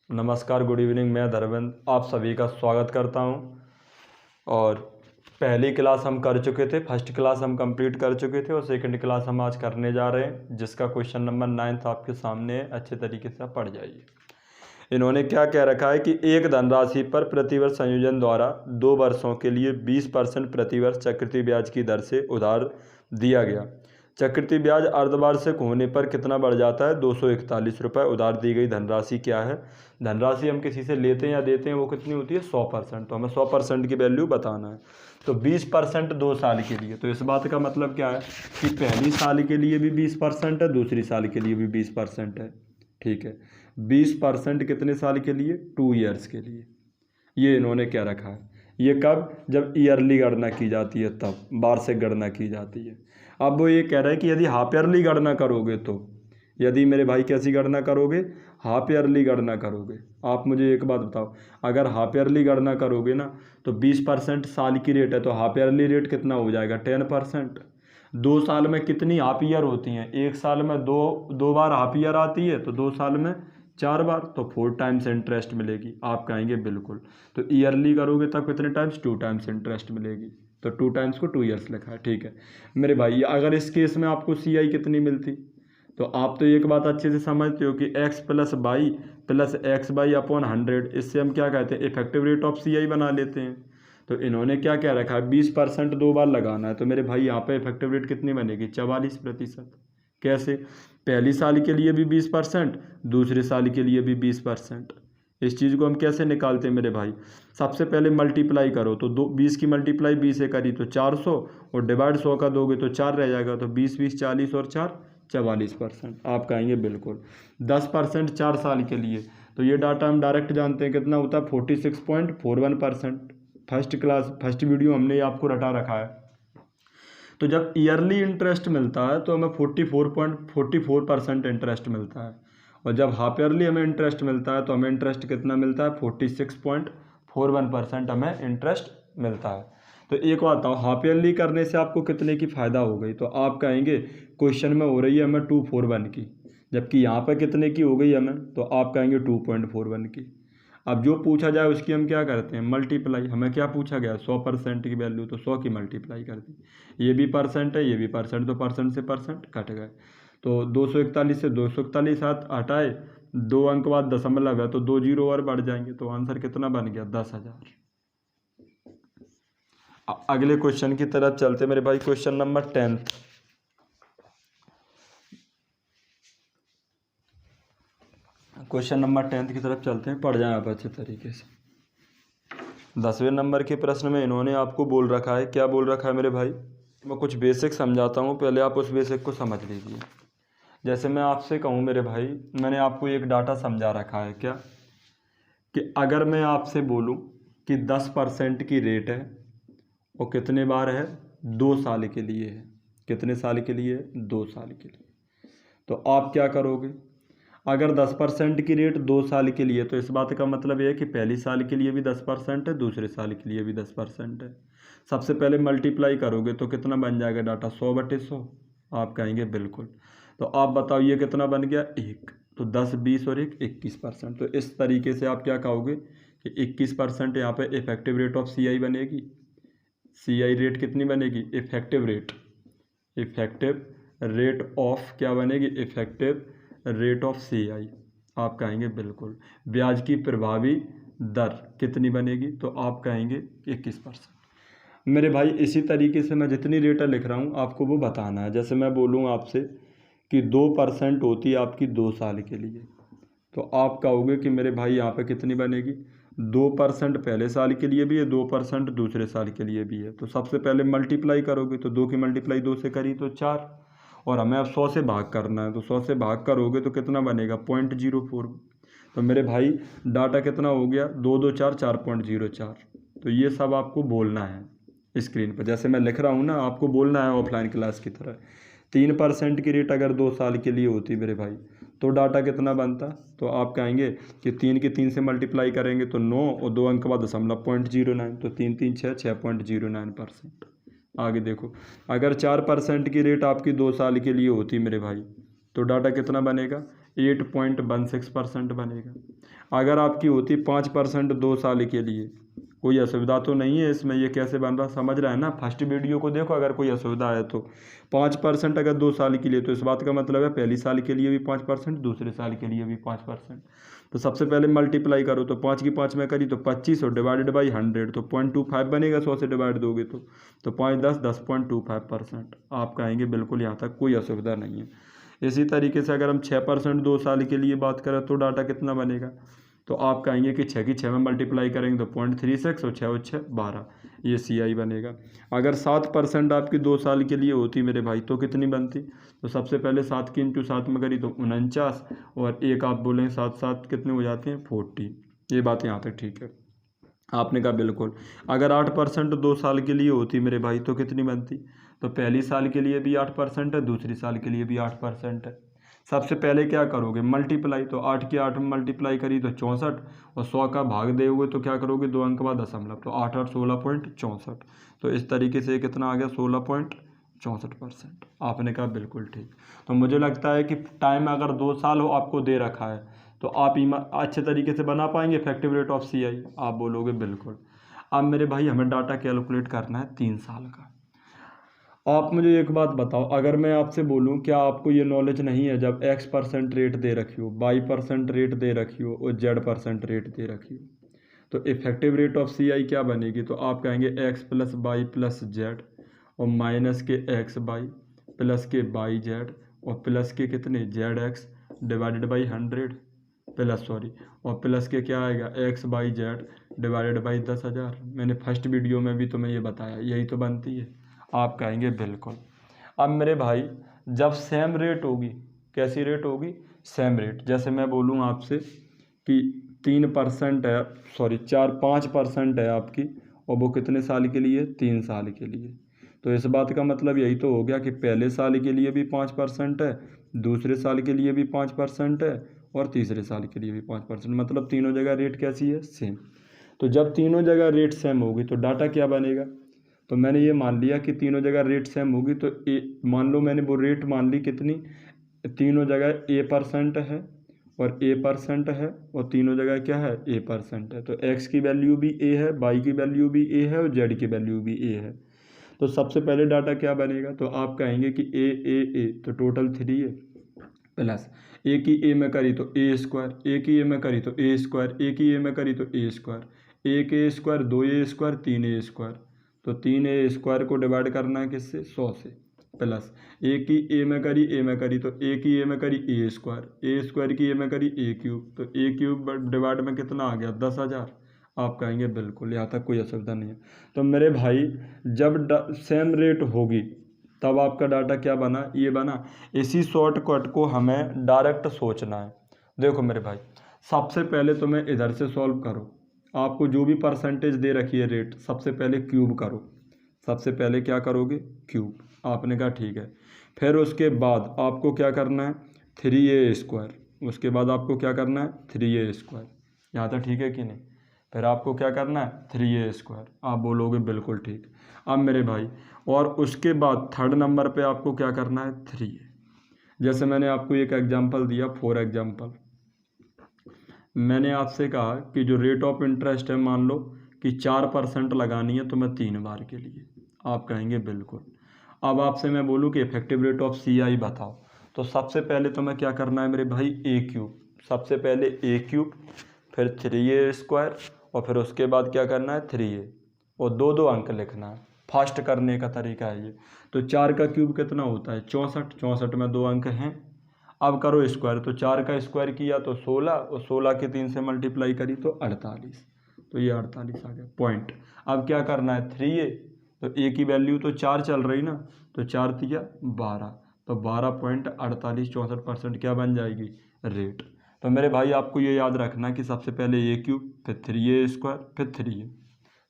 नमस्कार, good evening. मैं धर्मेंद्र आप सभी का स्वागत करता हूं। और पहली क्लास हम कर चुके थे, फर्स्ट क्लास हम कंप्लीट कर चुके थे और सेकंड क्लास हम आज करने जा रहे हैं, जिसका क्वेश्चन नंबर 9 आपके सामने है। अच्छे तरीके से आप पढ़ जाइए। इन्होंने क्या कह रखा है कि एक धनराशि पर प्रतिवर्ष संयोजन द्वारा 2 वर्षों के लिए 20% प्रतिवर्ष चक्रवृद्धि ब्याज की दर से उधार दिया गया। चक्रवृद्धि ब्याज अर्धवार्षिक होने पर कितना बढ़ जाता है? 241 रुपये। उधार दी गई धनराशि क्या है? धनराशि हम किसी से लेते हैं या देते हैं, वो कितनी होती है? 100%। तो हमें 100% की वैल्यू बताना है। तो 20% 2 साल के लिए, तो इस बात का मतलब क्या है कि पहली साल के लिए भी 20% है, दूसरी साल के लिए भी 20% है। ठीक है, 20% कितने साल के लिए? 2 ईयर्स के लिए। ये इन्होंने क्या रखा है। ये कब? जब ईयरली गणना की जाती है, तब वार्षिक गणना की जाती है। अब वो ये कह रहा है कि यदि हाफ ईयरली गणना करोगे तो, यदि मेरे भाई कैसी गणना करोगे? हाफ ईयरली गणना करोगे। आप मुझे एक बात बताओ, अगर हाफ ईयरली गणना करोगे ना तो 20% साल की रेट है, तो हाफ ईयरली रेट कितना हो जाएगा? 10%। 2 साल में कितनी हाफ ईयर होती हैं? एक साल में दो बार हाफ ईयर आती है, तो 2 साल में 4 बार, तो 4 टाइम्स इंटरेस्ट मिलेगी। आप कहेंगे बिल्कुल। तो ईयरली करोगे तब कितने टाइम्स? 2 टाइम्स इंटरेस्ट मिलेगी। तो 2 टाइम्स को 2 ईयर्स लिखा है। ठीक है मेरे भाई, अगर इस केस में आपको CI कितनी मिलती, तो आप तो एक बात अच्छे से समझते हो कि x + y + x/100, इससे हम क्या कहते हैं? इफेक्टिव रेट ऑफ CI बना लेते हैं। तो इन्होंने क्या क्या रखा है? 20% 2 बार लगाना है, तो मेरे भाई यहाँ पे इफेक्टिव रेट कितनी बनेगी? 44%। कैसे? पहली साल के लिए भी 20%, दूसरे साल के लिए भी 20%। इस चीज़ को हम कैसे निकालते हैं मेरे भाई? सबसे पहले मल्टीप्लाई करो, तो 20 की मल्टीप्लाई 20 से करी तो 400, और डिवाइड 100 का दोगे तो 4 रह जाएगा। तो 20 20 40 और 4 44%। आप कहेंगे बिल्कुल। 10% 4 साल के लिए, तो ये डाटा हम डायरेक्ट जानते हैं कितना होता है? 46.41%। फर्स्ट वीडियो हमने आपको रटा रखा है। तो जब ईयरली इंटरेस्ट मिलता है तो हमें 44.44% इंटरेस्ट मिलता है, और जब हाफ ईयरली हमें इंटरेस्ट मिलता है तो हमें इंटरेस्ट कितना मिलता है? 46.41% हमें इंटरेस्ट मिलता है। तो एक बात बताओ, हाफ ईयरली करने से आपको कितने की फ़ायदा हो गई? तो आप कहेंगे क्वेश्चन में हो रही है हमें 241 की, जबकि यहाँ पर कितने की हो गई हमें? तो आप कहेंगे 2.41 की। अब जो पूछा जाए उसकी हम क्या करते हैं? मल्टीप्लाई। हमें क्या पूछा गया? 100% की वैल्यू, तो 100 की मल्टीप्लाई कर दी। ये भी परसेंट है, ये भी परसेंट, तो परसेंट से परसेंट कट गए। तो 241 से 241 हटाए, 2 अंक बाद दशमलव है, तो 2 जीरो और बढ़ जाएंगे, तो आंसर कितना बन गया? 10,000। अगले क्वेश्चन की तरफ चलते मेरे भाई। Question number 10। क्वेश्चन नंबर 10 की तरफ चलते हैं, पढ़ जाएं आप अच्छे तरीके से। 10वें नंबर के प्रश्न में इन्होंने आपको बोल रखा है, क्या बोल रखा है मेरे भाई? मैं कुछ बेसिक समझाता हूँ, पहले आप उस बेसिक को समझ लीजिए। जैसे मैं आपसे कहूँ मेरे भाई, मैंने आपको एक डाटा समझा रखा है, क्या कि अगर मैं आपसे बोलूँ कि 10% की रेट है और कितने बार है? 2 साल के लिए है। कितने साल के लिए? 2 साल के लिए। तो आप क्या करोगे? अगर 10% की रेट 2 साल के लिए, तो इस बात का मतलब यह है कि पहली साल के लिए भी 10% है, दूसरे साल के लिए भी 10% है। सबसे पहले मल्टीप्लाई करोगे तो कितना बन जाएगा डाटा? 100/100। आप कहेंगे बिल्कुल। तो आप बताओ ये कितना बन गया? 1। तो 10 20 और 1 21%। तो इस तरीके से आप क्या कहोगे कि 21% यहाँ पे इफेक्टिव रेट ऑफ CI बनेगी। CI रेट कितनी बनेगी? इफेक्टिव रेट ऑफ क्या बनेगी? Effective rate of CI। आप कहेंगे बिल्कुल। ब्याज की प्रभावी दर कितनी बनेगी? तो आप कहेंगे 21%। मेरे भाई इसी तरीके से मैं जितनी रेटें लिख रहा हूँ आपको वो बताना है। जैसे मैं बोलूँ आपसे कि 2% होती है आपकी 2 साल के लिए, तो आप कहोगे कि मेरे भाई यहाँ पे कितनी बनेगी? 2% पहले साल के लिए भी है, 2% दूसरे साल के लिए भी है। तो सबसे पहले मल्टीप्लाई करोगे, तो 2 की मल्टीप्लाई 2 से करी तो 4, और हमें अब 100 से भाग करना है, तो 100 से भाग करोगे तो कितना बनेगा? 0.04। तो मेरे भाई डाटा कितना हो गया? 2 2 4 4.04। तो ये सब आपको बोलना है स्क्रीन पर, जैसे मैं लिख रहा हूँ ना, आपको बोलना है ऑफलाइन क्लास की तरह। 3% की रेट अगर 2 साल के लिए होती मेरे भाई, तो डाटा कितना बनता? तो आप कहेंगे कि 3 की 3 से मल्टीप्लाई करेंगे तो 9, और 2 अंक बाद दशमलव 0.09, तो 3 3 6 6.09%। आगे देखो, अगर 4% की रेट आपकी 2 साल के लिए होती मेरे भाई, तो डाटा कितना बनेगा? 8.16% बनेगा। अगर आपकी होती 5% 2 साल के लिए, कोई असुविधा तो नहीं है इसमें, ये कैसे बन रहा समझ रहा है ना। फर्स्ट वीडियो को देखो, अगर कोई असुविधा है तो 5% अगर 2 साल के लिए, तो इस बात का मतलब है पहली साल के लिए भी 5%, दूसरे साल के लिए भी 5%। तो सबसे पहले मल्टीप्लाई करो, तो 5 की 5 में करी तो 25 और डिवाइडेड बाई 100 तो 0.25 बनेगा। 100 से डिवाइड दोगे तो 5 10 10.25%। आप कहेंगे बिल्कुल यहाँ तक कोई असुविधा नहीं है। इसी तरीके से अगर हम 6% 2 साल के लिए बात करें तो डाटा कितना बनेगा, तो आप कहेंगे कि 6 की 6 में मल्टीप्लाई करेंगे तो 0.36 और 6 और 6 12, ये CI बनेगा। अगर 7% आपकी 2 साल के लिए होती मेरे भाई तो कितनी बनती, तो सबसे पहले 7 की इंटू 7 में करी तो 49, और एक आप बोलें 7 7 कितने हो जाते हैं 40। ये बात यहाँ तक ठीक है। आपने कहा बिल्कुल। अगर 8% 2 साल के लिए होती मेरे भाई तो कितनी बनती, तो पहली साल के लिए भी 8% है, दूसरी साल के लिए भी 8% है। सबसे पहले क्या करोगे मल्टीप्लाई, तो 8 की 8 में मल्टीप्लाई करी तो 64, और 100 का भाग दोगे तो क्या करोगे 2 अंक बाद दशमलव, तो 8 8 16.64। तो इस तरीके से कितना आ गया 16.64%। आपने कहा बिल्कुल ठीक। तो मुझे लगता है कि टाइम अगर 2 साल हो आपको दे रखा है तो आप अच्छे तरीके से बना पाएंगे इफेक्टिव रेट ऑफ CI। आप बोलोगे बिल्कुल। अब मेरे भाई हमें डाटा कैलकुलेट करना है 3 साल का। आप मुझे एक बात बताओ, अगर मैं आपसे बोलूं क्या आपको ये नॉलेज नहीं है, जब X% रेट दे रखी हो, Y% रेट दे रखी हो और Z% रेट दे रखी हो, तो इफेक्टिव रेट ऑफ CI क्या बनेगी, तो आप कहेंगे X plus Y plus Z और माइनस के XY प्लस के YZ और प्लस के कितने ZX डिवाइडेड बाई 100 प्लस और प्लस के क्या आएगा XYZ डिवाइडेड बाई 10,000। मैंने फर्स्ट वीडियो में भी तुम्हें ये बताया, यही तो बनती है। आप कहेंगे बिल्कुल। अब मेरे भाई जब सेम रेट होगी, कैसी रेट होगी, सेम रेट, जैसे मैं बोलूँ आपसे कि 3% है, 5% है आपकी, और वो कितने साल के लिए 3 साल के लिए, तो इस बात का मतलब यही तो हो गया कि पहले साल के लिए भी 5% है, दूसरे साल के लिए भी 5% है, और तीसरे साल के लिए भी 5%, मतलब तीनों जगह रेट कैसी है सेम। तो जब तीनों जगह रेट सेम होगी तो डाटा क्या बनेगा, तो मैंने ये मान लिया कि तीनों जगह रेट सेम होगी, तो मान लो मैंने वो रेट मान ली कितनी, तीनों जगह A% है और A% है, और तीनों जगह क्या है A% है, तो X की वैल्यू भी A है, Y की वैल्यू भी A है और Z की वैल्यू भी A है। तो सबसे पहले डाटा क्या बनेगा, तो आप कहेंगे कि A तो टोटल 3 है, प्लस ए की ए में करी तो A², ए की ए में करी तो A², ए की ए में करी तो A², एक A² 2A², 3A², तो 3A² को डिवाइड करना है किससे 100 से, प्लस ए की ए में करी तो ए की ए में करी A² की ए में करी A³, तो A³ डिवाइड में कितना आ गया 10,000। आप कहेंगे बिल्कुल, यहाँ तक कोई असुविधा नहीं है। तो मेरे भाई जब सेम रेट होगी तब आपका डाटा क्या बना, ये बना। इसी शॉर्टकट को हमें डायरेक्ट सोचना है। देखो मेरे भाई सबसे पहले तुम्हें इधर से सॉल्व करो, आपको जो भी परसेंटेज दे रखी है रेट, सबसे पहले क्यूब करो। सबसे पहले क्या करोगे क्यूब, आपने कहा ठीक है। फिर उसके बाद आपको क्या करना है 3A², उसके बाद आपको क्या करना है 3A², यहाँ तक ठीक है कि नहीं। फिर आपको क्या करना है 3A², आप बोलोगे बिल्कुबिल्कुल ठीक। अब मेरे भाई और उसके बाद थर्ड नंबर पे आपको क्या करना है 3A। जैसे मैंने आपको एक एग्जांपल दिया, फॉर एग्जांपल मैंने आपसे कहा कि जो रेट ऑफ इंटरेस्ट है, मान लो कि 4% लगानी है तुम्हें 3 बार के लिए। आप कहेंगे बिल्कुल। अब आपसे मैं बोलूँ कि इफेक्टिव रेट ऑफ CI बताओ, तो सबसे पहले तुम्हें क्या करना है मेरे भाई A³, सबसे पहले A³, फिर 3A² और फिर उसके बाद क्या करना है 3A, और 2 2 अंक लिखना है। फास्ट करने का तरीका है ये। तो 4 का क्यूब कितना होता है 64, 64 में 2 अंक हैं। अब करो स्क्वायर, तो 4 का स्क्वायर किया तो 16, और 16 के 3 से मल्टीप्लाई करी तो 48, तो ये 48 आ गया पॉइंट। अब क्या करना है 3A, तो A की वैल्यू तो 4 चल रही ना, तो 4 तिया 12, तो 12.4864% क्या बन जाएगी रेट। तो मेरे भाई आपको ये याद रखना कि सबसे पहले A³ फिर 3A² फिर 3A,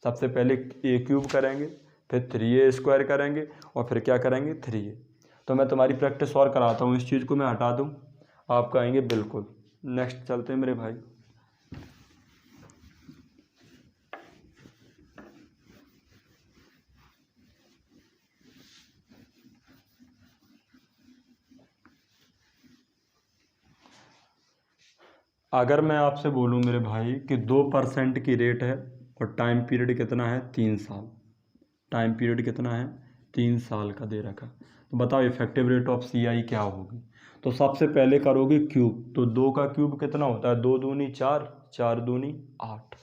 सबसे पहले A³ करेंगे, फिर 3A² करेंगे, और फिर क्या करेंगे 3A। तो मैं तुम्हारी प्रैक्टिस और कराता हूँ, इस चीज़ को मैं हटा दूँ। आप कहेंगे बिल्कुल। नेक्स्ट चलते हैं मेरे भाई। अगर मैं आपसे बोलूँ मेरे भाई कि 2% की रेट है और टाइम पीरियड कितना है 3 साल, टाइम पीरियड कितना है 3 साल का दे रखा, तो बताओ इफेक्टिव रेट ऑफ CI क्या होगी। तो सबसे पहले करोगे क्यूब, तो 2 का क्यूब कितना होता है, 2 दूनी 4, 4 दूनी 8,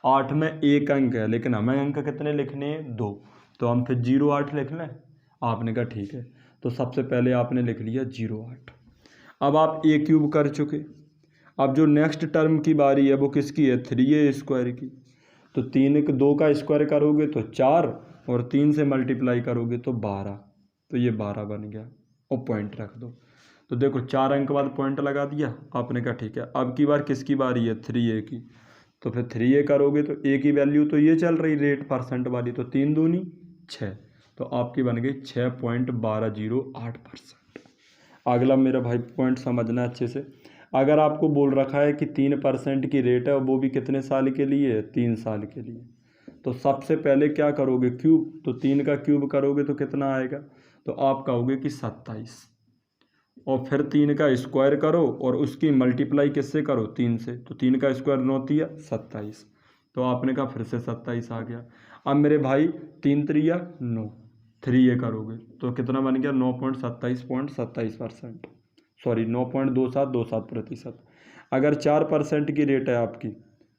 8 में एक अंक है लेकिन हमें अंक कितने लिखने हैं 2, तो हम फिर 0.8 लिख लें। आपने कहा ठीक है, तो सबसे पहले आपने लिख लिया 0.8। अब आप ए क्यूब कर चुके, अब जो नेक्स्ट टर्म की बारी है वो किसकी है 3a² की, तो 2 का स्क्वायर करोगे तो 4 और 3 से मल्टीप्लाई करोगे तो 12, तो ये 12 बन गया और पॉइंट रख दो। तो देखो 4 अंक बाद पॉइंट लगा दिया। आपने कहा ठीक है, अब की बार किसकी बारी है 3a की, तो फिर 3a करोगे तो a की वैल्यू तो ये चल रही रेट परसेंट वाली, तो 3 दूनी 6, तो आपकी बन गई 6.1208%। अगला मेरा भाई पॉइंट समझना अच्छे से, अगर आपको बोल रखा है कि 3% की रेट है और वो भी कितने साल के लिए है 3 साल के लिए, तो सबसे पहले क्या करोगे क्यूब, तो 3 का क्यूब करोगे तो कितना आएगा, तो आप कहोगे कि 27, और फिर 3 का स्क्वायर करो और उसकी मल्टीप्लाई किससे करो 3 से, तो 3 का स्क्वायर 9 तिया 27, तो आपने कहा फिर से 27 आ गया। अब मेरे भाई 3 3 9, 3a करोगे तो कितना बन गया 9.27% सॉरी 9.2727%। अगर 4% की रेट है आपकी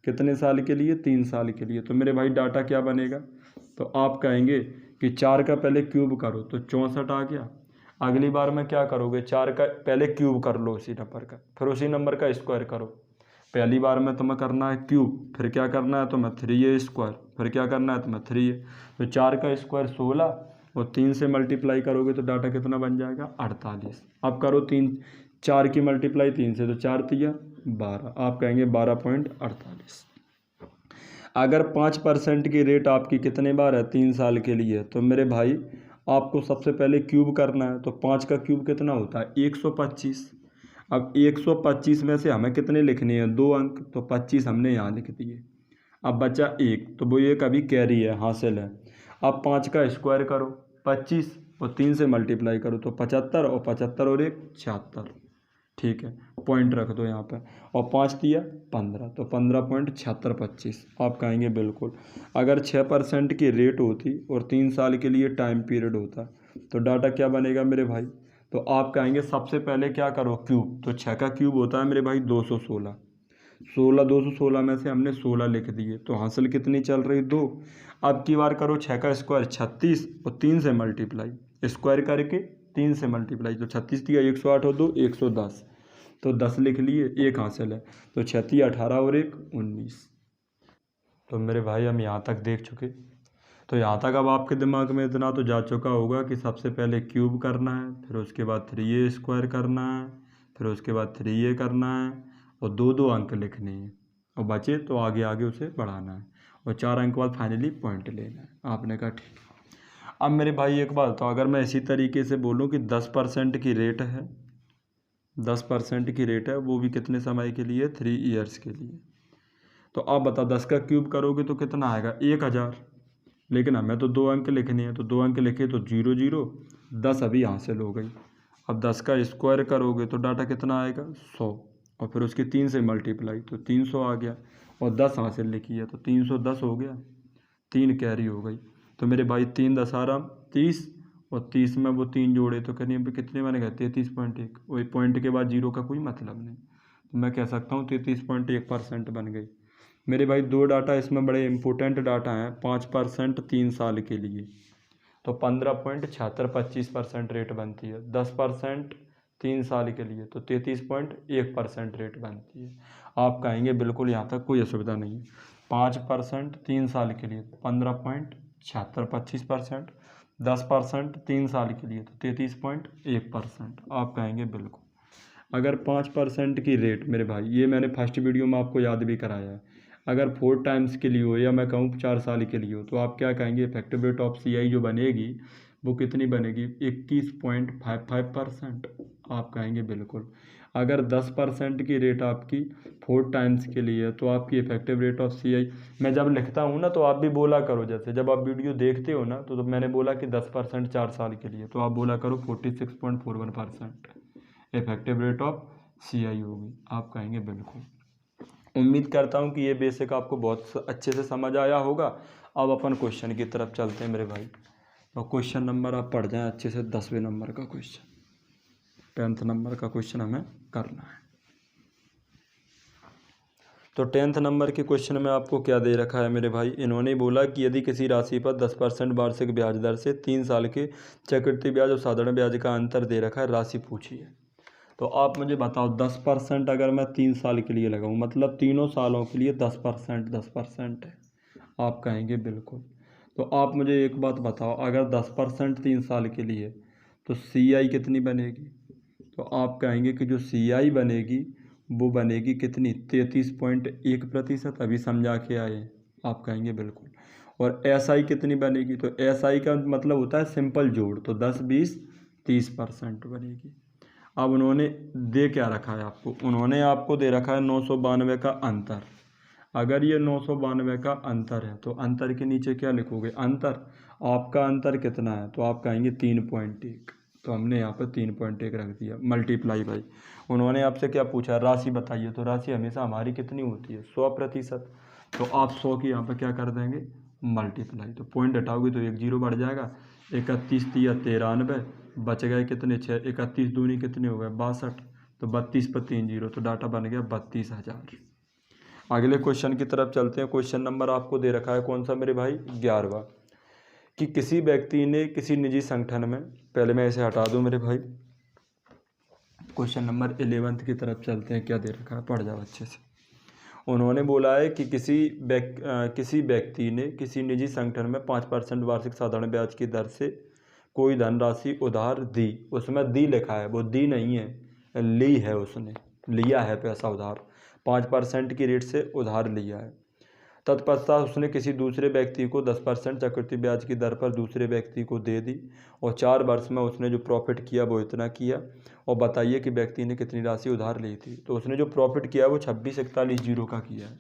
कितने साल के लिए 3 साल के लिए, तो मेरे भाई डाटा क्या बनेगा, तो आप कहेंगे कि 4 का पहले क्यूब करो तो 64 आ गया। अगली बार में क्या करोगे 4 का पहले क्यूब कर लो उसी नंबर का, फिर उसी नंबर का स्क्वायर करो। पहली बार में तुम्हें करना है क्यूब, फिर क्या करना है तुम्हें 3a², फिर क्या करना है तुम्हें 3a, तो 4 का स्क्वायर 16 और 3 से मल्टीप्लाई करोगे तो डाटा कितना बन जाएगा 48। अब करो 4 की मल्टीप्लाई 3 से, तो 4 तिया 12, आप कहेंगे 12.48। अगर 5% की रेट आपकी कितने बार है 3 साल के लिए, तो मेरे भाई आपको सबसे पहले क्यूब करना है, तो 5 का क्यूब कितना होता है 125। अब 125 में से हमें कितने लिखने हैं 2 अंक, तो 25 हमने यहाँ लिख दिए। अब बचा 1, तो वो एक अभी कैरी है हासिल है। अब 5 का स्क्वायर करो 25 और 3 से मल्टीप्लाई करो तो 75 और 75 और 1 76, ठीक है पॉइंट रख दो यहाँ पर, और 5 दिया 15, तो 15.7625 आप कहेंगे बिल्कुल। अगर 6% की रेट होती और 3 साल के लिए टाइम पीरियड होता तो डाटा क्या बनेगा मेरे भाई, तो आप कहेंगे सबसे पहले क्या करो क्यूब, तो 6 का क्यूब होता है मेरे भाई 216, 216 में से हमने 16 लिख दिए, तो हासिल कितनी चल रही 2। अब की बार करो 6 का स्क्वायर 36 और 3 से मल्टीप्लाई, स्क्वायर करके 3 से मल्टीप्लाई, तो 36 दिया 108 और 2 110, तो 10 लिख लिए, 1 हासिल है, तो 36 18 और 1 19। तो मेरे भाई हम यहाँ तक देख चुके, तो यहाँ तक अब आपके दिमाग में इतना तो जा चुका होगा कि सबसे पहले क्यूब करना है, फिर उसके बाद 3a² करना है, फिर उसके बाद 3a करना है और 2 अंक लिखने हैं, और बचे तो आगे आगे उसे बढ़ाना है, और 4 अंक बाद फाइनली पॉइंट लेना है। आपने कहा ठीक। अब मेरे भाई एक बात, तो अगर मैं इसी तरीके से बोलूँ कि 10% की रेट है, 10% की रेट है वो भी कितने समय के लिए 3 ईयर्स के लिए, तो आप बताओ 10 का क्यूब करोगे तो कितना आएगा 1000, लेकिन हमें तो 2 अंक लिखने हैं, तो 2 अंक लिखे तो 0 0, 10 अभी हासिल हो गई। अब 10 का स्क्वायर करोगे तो डाटा कितना आएगा 100, और फिर उसकी 3 से मल्टीप्लाई तो 300 आ गया, और 10 हासिल लिखी है तो 310 हो गया, 3 कैरी हो गई। तो मेरे भाई 3 10 30 और 30 में वो 3 जोड़े तो करीब कितने बनेगा 33.1, वही पॉइंट के बाद 0 का कोई मतलब नहीं, तो मैं कह सकता हूँ 33.1% बन गई। मेरे भाई 2 डाटा इसमें बड़े इंपॉर्टेंट डाटा हैं, 5% 3 साल के लिए तो 15.7625% रेट बनती है, 10% 3 साल के लिए तो 33.1% रेट बनती है। आप कहेंगे बिल्कुल यहाँ तक कोई असुविधा नहीं है। 5% 3 साल के लिए 15.7625%, 10% 3 साल के लिए तो 33.1%, आप कहेंगे बिल्कुल। अगर 5% की रेट मेरे भाई, ये मैंने फर्स्ट वीडियो में आपको याद भी कराया है, अगर 4 टाइम्स के लिए हो या मैं कहूँ 4 साल के लिए हो, तो आप क्या कहेंगे इफेक्टिव रेट ऑफ CI जो बनेगी वो कितनी बनेगी 21.55%, आप कहेंगे बिल्कुल। अगर 10% की रेट आपकी 4 टाइम्स के लिए है तो आपकी इफेक्टिव रेट ऑफ CI, मैं जब लिखता हूँ ना तो आप भी बोला करो, जैसे जब आप वीडियो देखते हो ना तो मैंने बोला कि 10% 4 साल के लिए, तो आप बोला करो 46.41% इफेक्टिव रेट ऑफ CI होगी, आप कहेंगे बिल्कुल। उम्मीद करता हूँ कि ये बेसिक आपको बहुत अच्छे से समझ आया होगा। अब अपन क्वेश्चन की तरफ चलते हैं मेरे भाई। तो क्वेश्चन नंबर आप पढ़ जाएं अच्छे से, 10वें नंबर का क्वेश्चन, 10th नंबर का क्वेश्चन हमें करना है। तो 10th नंबर के क्वेश्चन में आपको क्या दे रखा है मेरे भाई, इन्होंने बोला कि यदि किसी राशि पर 10% वार्षिक ब्याज दर से 3 साल के चक्रवृद्धि ब्याज और साधारण ब्याज का अंतर दे रखा है, राशि पूछी है। तो आप मुझे बताओ 10% अगर मैं 3 साल के लिए लगाऊं, मतलब तीनों सालों के लिए 10% है। आप कहेंगे बिल्कुल। तो आप मुझे एक बात बताओ, अगर 10% 3 साल के लिए तो CI कितनी बनेगी? तो आप कहेंगे कि जो CI बनेगी वो बनेगी कितनी, 33.1%। अभी समझा के आए, आप कहेंगे बिल्कुल। और SI कितनी बनेगी? तो SI का मतलब होता है सिंपल जोड़, तो 10, 20, 30% बनेगी। अब उन्होंने दे क्या रखा है आपको, उन्होंने आपको दे रखा है 992 का अंतर। अगर ये 992 का अंतर है तो अंतर के नीचे क्या लिखोगे, अंतर। आपका अंतर कितना है? तो आप कहेंगे 3.1। तो हमने यहाँ पर 3.1 रख दिया, मल्टीप्लाई बाई। उन्होंने आपसे क्या पूछा, राशि बताइए। तो राशि हमेशा हमारी कितनी होती है, 100%। तो आप 100 की यहाँ पर क्या कर देंगे, मल्टीप्लाई। तो पॉइंट हटाओगे तो 1 जीरो बढ़ जाएगा। 31 तिया 93, बच गए कितने, 6। 31 दूनी कितने हो गए, 62। तो 32 पर 3 जीरो, तो डाटा बन गया 32,000। अगले क्वेश्चन की तरफ चलते हैं। क्वेश्चन नंबर आपको दे रखा है कौन सा मेरे भाई, 11वां, कि किसी व्यक्ति ने किसी निजी संगठन में, पहले मैं इसे हटा दूं मेरे भाई। क्वेश्चन नंबर 11 की तरफ चलते हैं, क्या दे रखा है, पढ़ जाओ अच्छे से। उन्होंने बोला है कि किसी व्यक्ति ने किसी निजी संगठन में 5% वार्षिक साधारण ब्याज की दर से कोई धनराशि उधार दी। उसमें दी लिखा है, वो दी नहीं है, ली है, उसने लिया है पैसा उधार, 5% की रेट से उधार लिया है। तत्पश्चात उसने किसी दूसरे व्यक्ति को 10% चक्रवृद्धि ब्याज की दर पर दूसरे व्यक्ति को दे दी, और 4 वर्ष में उसने जो प्रॉफिट किया वो इतना किया। और बताइए कि व्यक्ति ने कितनी राशि उधार ली थी। तो उसने जो प्रॉफिट किया वो 2641 का किया है,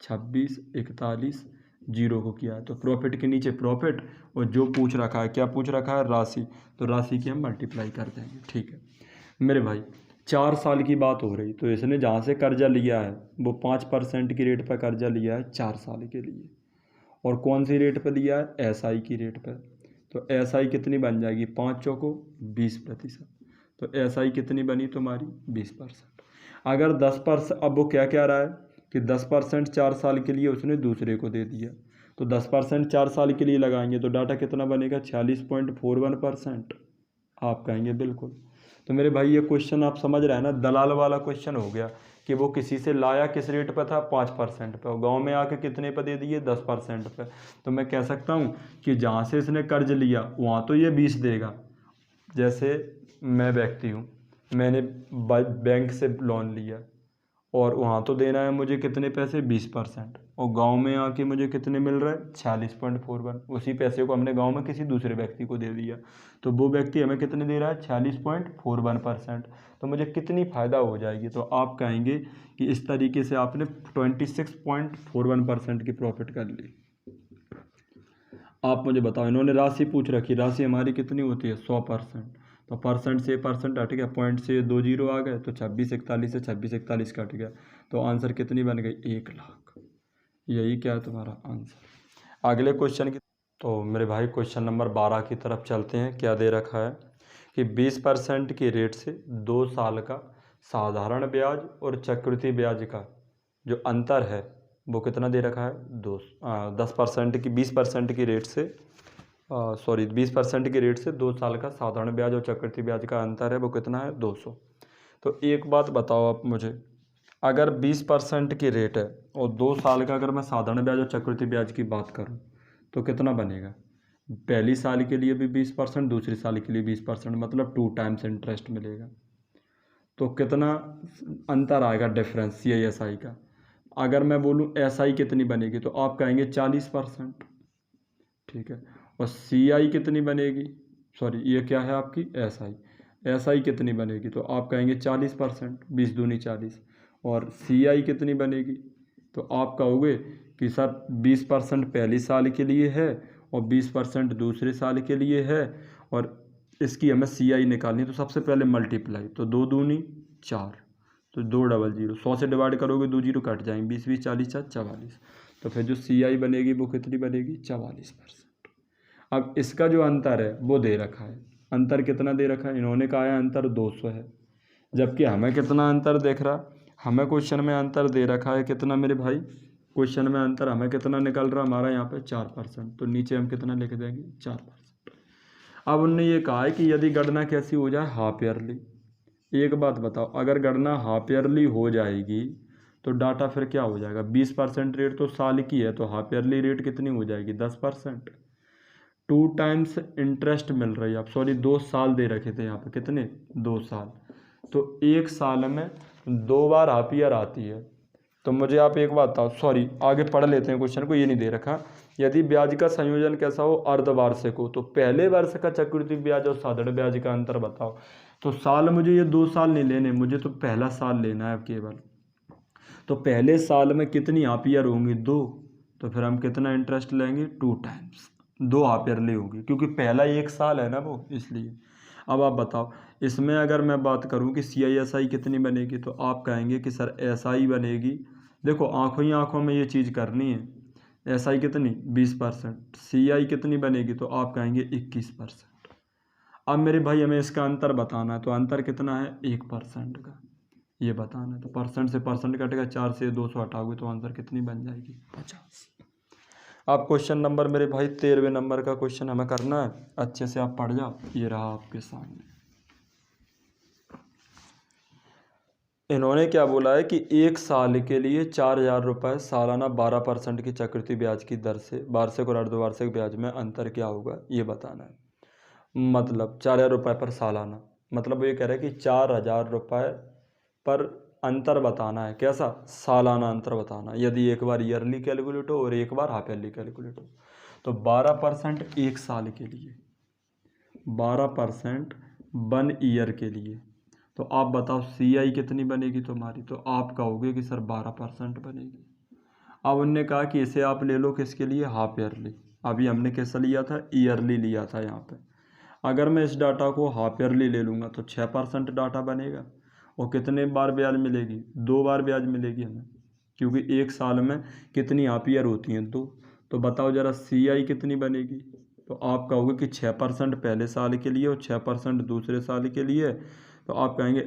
2641 को किया है। तो प्रॉफिट के नीचे प्रॉफिट, और जो पूछ रखा है, क्या पूछ रखा है, राशि। तो राशि की हम मल्टीप्लाई कर देंगे। ठीक है मेरे भाई, 4 साल की बात हो रही, तो इसने जहाँ से कर्जा लिया है वो 5% की रेट पर कर्जा लिया है 4 साल के लिए। और कौन सी रेट पर लिया है, SI की रेट पर। तो SI कितनी बन जाएगी, 5 चौको 20%। तो SI कितनी बनी तुम्हारी, 20%। अगर 10%, अब वो क्या कह रहा है कि 10% 4 साल के लिए उसने दूसरे को दे दिया। तो 10% 4 साल के लिए लगाएंगे तो डाटा कितना बनेगा, 46.41%। आप कहेंगे बिल्कुल। तो मेरे भाई ये क्वेश्चन आप समझ रहे हैं ना, दलाल वाला क्वेश्चन हो गया कि वो किसी से लाया किस रेट पर था, 5% पर, गांव में आके कितने पर दे दिए, 10% पर। तो मैं कह सकता हूँ कि जहाँ से इसने कर्ज लिया वहाँ तो ये 20 देगा। जैसे मैं व्यक्ति हूँ, मैंने बैंक से लोन लिया, और वहाँ तो देना है मुझे कितने पैसे, 20%। और गांव में आके मुझे कितने मिल रहा है, 46.41। उसी पैसे को हमने गांव में किसी दूसरे व्यक्ति को दे दिया, तो वो व्यक्ति हमें कितने दे रहा है, 46.41%। तो मुझे कितनी फ़ायदा हो जाएगी। तो आप कहेंगे कि इस तरीके से आपने 26.41% की प्रॉफिट कर ली। आप मुझे बताओ, इन्होंने राशि पूछ रखी, राशि हमारी कितनी होती है, 100%। तो परसेंट से परसेंट हट गया, पॉइंट से 2 जीरो आ गए, तो 2641 से 2641 कट गया। तो आंसर कितनी बन गई, 1 लाख। यही क्या है तुम्हारा आंसर। अगले क्वेश्चन की, तो मेरे भाई क्वेश्चन नंबर 12 की तरफ चलते हैं। क्या दे रखा है कि 20% की रेट से 2 साल का साधारण ब्याज और चक्रवृद्धि ब्याज का जो अंतर है वो कितना दे रखा है, 10% की 20% की रेट से 20% की रेट से 2 साल का साधारण ब्याज और चक्रवृद्धि ब्याज का अंतर है वो कितना है, 200। तो एक बात बताओ आप मुझे, अगर 20% की रेट है और 2 साल का अगर मैं साधारण ब्याज और चक्रवृद्धि ब्याज की बात करूं तो कितना बनेगा, पहली साल के लिए भी 20%, दूसरी साल के लिए 20%, मतलब 2 टाइम्स इंटरेस्ट मिलेगा। तो कितना अंतर आएगा, डिफरेंस CI/SI का। अगर मैं बोलूं SI कितनी बनेगी तो आप कहेंगे 40%। ठीक है, और CI कितनी बनेगी, सॉरी ये क्या है आपकी SI कितनी बनेगी तो आप कहेंगे 40%, 20 दूनी 40। और CI कितनी बनेगी तो आप कहोगे कि सर 20% पहली साल के लिए है और 20% दूसरे साल के लिए है, और इसकी हमें CI निकालनी है। तो सबसे पहले मल्टीप्लाई, तो 2 दूनी 4, तो 2 डबल जीरो, 100 से डिवाइड करोगे 2 जीरो कट जाएंगे, 20 20 40 44। तो फिर जो CI बनेगी वो कितनी बनेगी? 44%। अब इसका जो अंतर है वो दे रखा है, अंतर कितना दे रखा है? इन्होंने कहा है अंतर 200 है, जबकि हमें कितना अंतर दिख रहा? हमें क्वेश्चन में अंतर दे रखा है कितना मेरे भाई? क्वेश्चन में अंतर हमें कितना निकल रहा हमारा यहाँ पे? 4%। तो नीचे हम कितना लिख देंगे? 4%। अब उनने ये कहा है कि यदि गणना कैसी हो जाए? Half yearly. एक बात बताओ, अगर गणना हाफ ईयरली हो जाएगी तो डाटा फिर क्या हो जाएगा? 20% रेट तो साल की है, तो हाफ ईयरली रेट कितनी हो जाएगी? 10%। 2 टाइम्स इंटरेस्ट मिल रही है, आप सॉरी 2 साल दे रखे थे यहाँ पे, कितने? 2 साल। तो 1 साल में 2 बार हाफ ईयर आती है। तो मुझे आप एक बात बताओ, सॉरी आगे पढ़ लेते हैं क्वेश्चन को, ये नहीं दे रखा। यदि ब्याज का संयोजन कैसा हो? अर्धवार्षिक हो, तो पहले वर्ष का चक्रवृद्धि ब्याज और साधारण ब्याज का अंतर बताओ। तो साल मुझे ये 2 साल नहीं लेने, मुझे तो पहला साल लेना है केवल। तो पहले साल में कितनी हाफ ईयर होंगी? 2। तो फिर हम कितना इंटरेस्ट लेंगे? 2 टाइम्स, 2 हाफ ईयरली होगी, क्योंकि पहला 1 साल है ना वो, इसलिए। अब आप बताओ, इसमें अगर मैं बात करूं कि CISI कितनी बनेगी, तो आप कहेंगे कि सर SI बनेगी। देखो आंखों ही आंखों में ये चीज़ करनी है। SI कितनी? 20%। CI कितनी बनेगी? तो आप कहेंगे 21%। अब मेरे भाई हमें इसका अंतर बताना है, तो अंतर कितना है? 1% का, ये बताना है। तो परसेंट से परसेंट कटेगा, 4 से 200 हटाओगे तो आंसर कितनी बन जाएगी? 50। अब क्वेश्चन नंबर मेरे भाई 13वें नंबर का क्वेश्चन हमें करना है, अच्छे से आप पढ़ जाओ। ये रहा आपके सामने। इन्होंने क्या बोला है कि 1 साल के लिए 4000 रुपये सालाना 12% की चक्रवृद्धि ब्याज की दर से वार्षिक और अर्धवार्षिक ब्याज में अंतर क्या होगा, ये बताना है। मतलब 4000 रुपये पर सालाना, मतलब वो ये कह रहे हैं कि 4000 रुपये पर अंतर बताना है। कैसा? सालाना अंतर बताना, यदि एक बार ईयरली कैलकुलेट हो और एक बार हाफ ईयरली कैलकुलेट हो। तो 12% 1 साल के लिए, 12% 1 ईयर के लिए। तो आप बताओ CI कितनी बनेगी तुम्हारी? तो आप कहोगे कि सर 12% बनेगी। अब उनने कहा कि इसे आप ले लो किसके लिए? Half yearly. अभी हमने कैसा लिया था? ईयरली लिया था यहाँ पे। अगर मैं इस डाटा को हाफ ईयरली ले लूँगा तो 6% डाटा बनेगा, और कितने बार ब्याज मिलेगी? 2 बार ब्याज मिलेगी हमें, क्योंकि 1 साल में कितनी हाफ ईयर होती हैं? 2। तो बताओ ज़रा CI कितनी बनेगी? तो आप कहोगे कि 6% पहले साल के लिए और 6% दूसरे साल के लिए। तो आप कहेंगे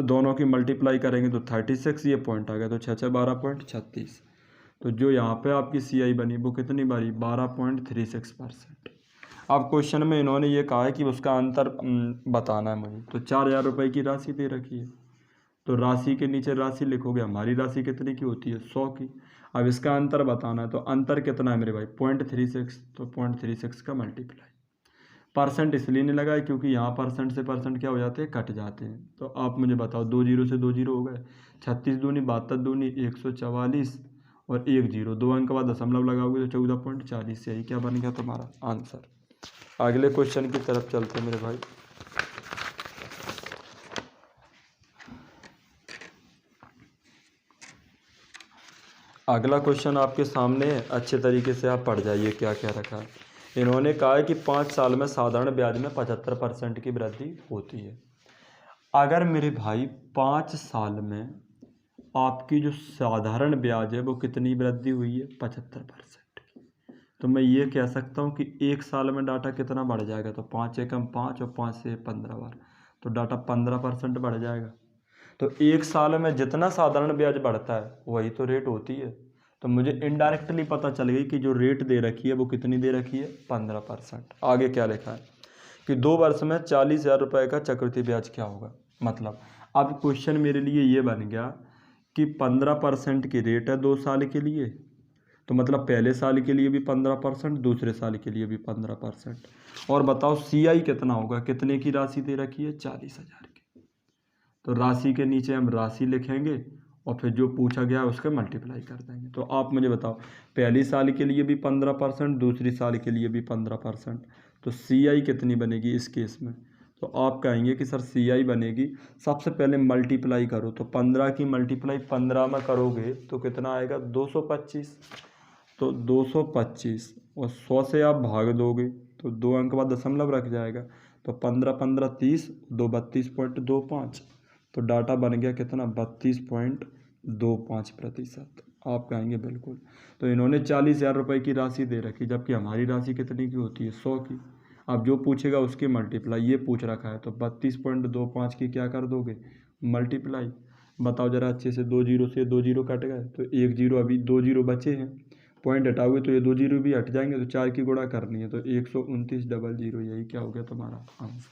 दोनों की मल्टीप्लाई करेंगे तो 36, ये पॉइंट आ गया, तो 6 6 12 पॉइंट 36। तो जो यहाँ पे आपकी CI बनी वो कितनी बनी? 12.36%। अब क्वेश्चन में इन्होंने ये कहा है कि उसका अंतर बताना है मुझे। तो 4000 रुपये की राशि दे रखी है, तो राशि के नीचे राशि लिखोगे। हमारी राशि कितने की होती है? 100 की। अब इसका अंतर बताना है, तो अंतर कितना है मेरे भाई? 0.36। तो 0.36 का मल्टीप्लाई, परसेंट इसलिए नहीं लगाए क्योंकि यहाँ परसेंट से परसेंट क्या हो जाते हैं? कट जाते हैं। तो आप मुझे बताओ, 2 जीरो से 2 जीरो हो गए, 36 दूनी 72 दूनी 144 और 1 जीरो, 2 अंक के बाद दशमलव लगाओगे तो 14.40। यही क्या बन गया तुम्हारा आंसर। अगले क्वेश्चन की तरफ चलते हैं मेरे भाई। अगला क्वेश्चन आपके सामने है, अच्छे तरीके से आप पढ़ जाइए क्या क्या रखा है। इन्होंने कहा है कि 5 साल में साधारण ब्याज में 75% की वृद्धि होती है। अगर मेरे भाई 5 साल में आपकी जो साधारण ब्याज है वो कितनी वृद्धि हुई है? 75% की। तो मैं ये कह सकता हूँ कि 1 साल में डाटा कितना बढ़ जाएगा? तो 5 एकम 5 और 5 से 15 बार, तो डाटा 15% बढ़ जाएगा। तो 1 साल में जितना साधारण ब्याज बढ़ता है वही तो रेट होती है। तो मुझे इनडायरेक्टली पता चल गई कि जो रेट दे रखी है वो कितनी दे रखी है? 15%। आगे क्या लिखा है कि 2 वर्ष में 40,000 रुपये का चक्रवृद्धि ब्याज क्या होगा। मतलब अब क्वेश्चन मेरे लिए ये बन गया कि 15% की रेट है 2 साल के लिए, तो मतलब पहले साल के लिए भी 15%, दूसरे साल के लिए भी 15%। और बताओ CI कितना होगा? कितने की राशि दे रखी है? 40,000 की। तो राशि के नीचे हम राशि लिखेंगे और फिर जो पूछा गया है उसके मल्टीप्लाई कर देंगे। तो आप मुझे बताओ, पहली साल के लिए भी 15%, दूसरी साल के लिए भी 15%, तो CI कितनी बनेगी इस केस में? तो आप कहेंगे कि सर CI बनेगी, सबसे पहले मल्टीप्लाई करो। तो 15 की मल्टीप्लाई 15 में करोगे तो कितना आएगा? 225। तो 225 और 100 से आप भाग दोगे तो 2 अंक बाद दशमलव रख जाएगा। तो 15 15 30, 2 32.25, तो डाटा बन गया कितना 32.25%। आप कहेंगे बिल्कुल। तो इन्होंने 40,000 रुपये की राशि दे रखी, जबकि हमारी राशि कितनी की होती है 100 की। अब जो पूछेगा उसकी मल्टीप्लाई, ये पूछ रखा है तो 32.25 की क्या कर दोगे मल्टीप्लाई। बताओ जरा अच्छे से, 2 जीरो से 2 जीरो कट गए तो 1 जीरो, अभी 2 जीरो बचे हैं, पॉइंट हटाओगे तो ये 2 जीरो भी हट जाएंगे, तो 4 की गुणा करनी है तो 129,000। यही क्या हो गया तुम्हारा आंसर।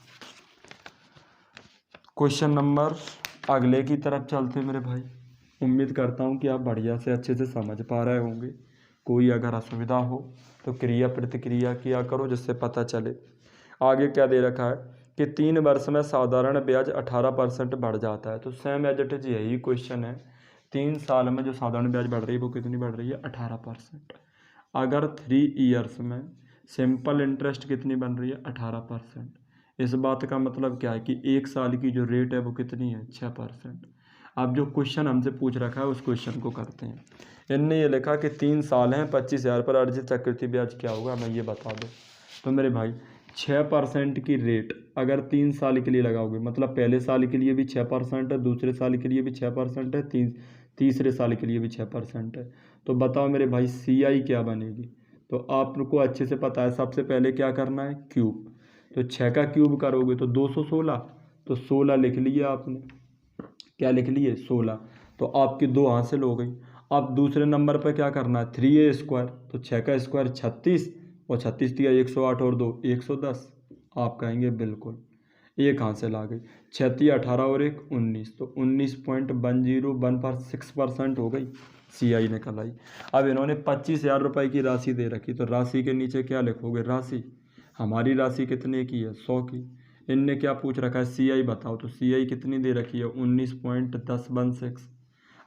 क्वेश्चन नंबर अगले की तरफ चलते मेरे भाई। उम्मीद करता हूँ कि आप बढ़िया से अच्छे से समझ पा रहे होंगे। कोई अगर असुविधा हो तो क्रिया प्रतिक्रिया किया करो, जिससे पता चले। आगे क्या दे रखा है कि 3 वर्ष में साधारण ब्याज 18% बढ़ जाता है। तो सेम एज इट इज यही क्वेश्चन है। 3 साल में जो साधारण ब्याज बढ़ रही है वो कितनी बढ़ रही है 18%। अगर 3 ईयर्स में सिंपल इंटरेस्ट कितनी बन रही है 18%। इस बात का मतलब क्या है कि 1 साल की जो रेट है वो कितनी है 6%। अब जो क्वेश्चन हमसे पूछ रखा है उस क्वेश्चन को करते हैं। इनने ये लिखा कि 3 साल हैं 25,000 पर अर्जित चक्रवृद्धि ब्याज क्या होगा, मैं ये बता दो। तो मेरे भाई 6% की रेट अगर 3 साल के लिए लगाओगे, मतलब पहले साल के लिए भी 6% है, दूसरे साल के लिए भी 6% है, तीसरे साल के लिए भी 6% है। तो बताओ मेरे भाई CI क्या बनेगी। तो आपको अच्छे से पता है, सबसे पहले क्या करना है क्यूब। तो 6 का क्यूब करोगे तो 216, तो 16 लिख लिया आपने। क्या लिख लिए 16। तो आपकी 2 हासिल हो गई। अब दूसरे नंबर पर क्या करना है 3a स्क्वायर। तो 6 का स्क्वायर 36, और 36 दिया 108 और 2 110। आप कहेंगे बिल्कुल। एक हासिल आ गई। 36 18 और 1 19, तो 19.1016% हो गई। CI निकल आई। अब इन्होंने 25,000 रुपये की राशि दे रखी, तो राशि के नीचे क्या लिखोगे राशि। हमारी राशि कितने की है 100 की। इनने क्या पूछ रखा है CI बताओ। तो CI कितनी दे रखी है 19.1016।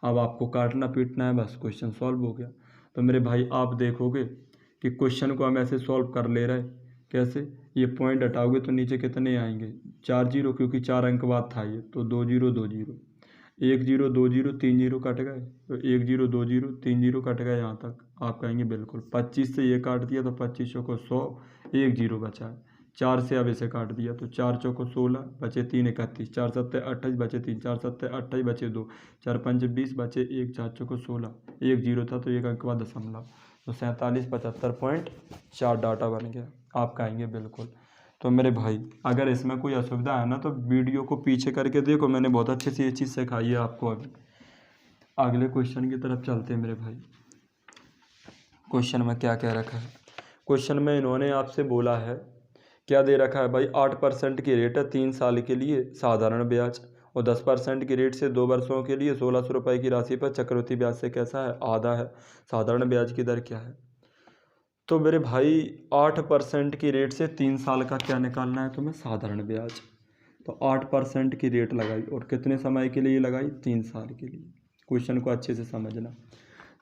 अब आपको काटना पीटना है, बस क्वेश्चन सॉल्व हो गया। तो मेरे भाई आप देखोगे कि क्वेश्चन को हम ऐसे सॉल्व कर ले रहे। कैसे, ये पॉइंट हटाओगे तो नीचे कितने आएंगे 4 जीरो, क्योंकि 4 अंक बाद था ये, तो 2 zero 2 zero, 1 zero 2 zero 3 zero cut गए, तो 1 जीरो 2 जीरो 3 जीरो कट गए यहाँ तक। आप कहेंगे बिल्कुल। 25 से ये काट दिया तो 25 को 100, 1 जीरो बचा है। 4 से अब इसे काट दिया तो 4 चौको 16, बचे 3 31, 4 सत्ते 28, बचे 3, 4 सत्ते 28, बचे 2, 4 पंच 20, बचे 1, 4 चौको 16, 1 जीरो था तो 1 अंक बाद दशमलव, तो 47.75.4 डाटा बन गया। आप कहेंगे बिल्कुल। तो मेरे भाई अगर इसमें कोई असुविधा है ना तो वीडियो को पीछे करके देखो, मैंने बहुत अच्छे से ये चीज़ सिखाई है आपको। अभी अगले क्वेश्चन की तरफ चलते हैं मेरे भाई। क्वेश्चन में क्या कह रखा है। क्वेश्चन में इन्होंने आपसे बोला है, क्या दे रखा है भाई 8% की रेट है 3 साल के लिए साधारण ब्याज, और 10% की रेट से 2 वर्षों के लिए 1600 रुपये की राशि पर चक्रवृद्धि ब्याज से कैसा है आधा है। साधारण ब्याज की दर क्या है। तो मेरे भाई 8% की रेट से 3 साल का क्या निकालना है तुम्हें साधारण ब्याज। तो 8% की रेट लगाई और कितने समय के लिए लगाई 3 साल के लिए। क्वेश्चन को अच्छे से समझना।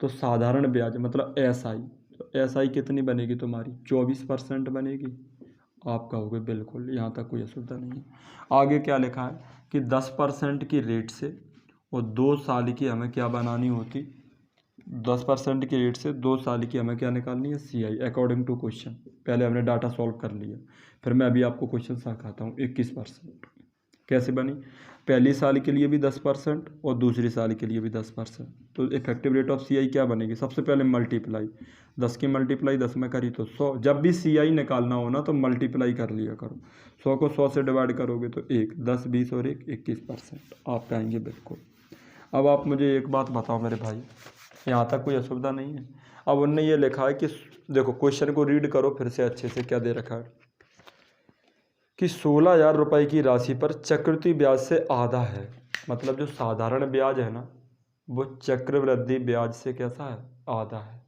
तो साधारण ब्याज मतलब SI, तो SI कितनी बनेगी तुम्हारी 24% बनेगी। आप कहोगे बिल्कुल, यहाँ तक कोई असुविधा नहीं है। आगे क्या लिखा है कि 10% की रेट से और 2 साल की हमें क्या बनानी होती, 10% की रेट से 2 साल की हमें क्या निकालनी है CI अकॉर्डिंग टू क्वेश्चन। पहले हमने डाटा सॉल्व कर लिया, फिर मैं अभी आपको क्वेश्चन सिखाता हूँ। 21% कैसे बनी, पहली साल के लिए भी 10% और दूसरी साल के लिए भी 10%। तो इफेक्टिव रेट ऑफ CI क्या बनेगी, सबसे पहले मल्टीप्लाई, 10 की मल्टीप्लाई 10 में करी तो 100। जब भी CI निकालना हो ना तो मल्टीप्लाई कर लिया करो। 100 को 100 से डिवाइड करोगे तो 1, 10, 20 और 1 21%। आप कहेंगे बिल्कुल। अब आप मुझे एक बात बताओ मेरे भाई, यहाँ तक कोई असुविधा नहीं है। अब उनने ये लिखा है कि देखो क्वेश्चन को रीड करो फिर से अच्छे से। क्या दे रखा है कि 16,000 रुपये की राशि पर चक्रवृद्धि ब्याज से आधा है। मतलब जो साधारण ब्याज है ना वो चक्रवृद्धि ब्याज से कैसा है आधा है।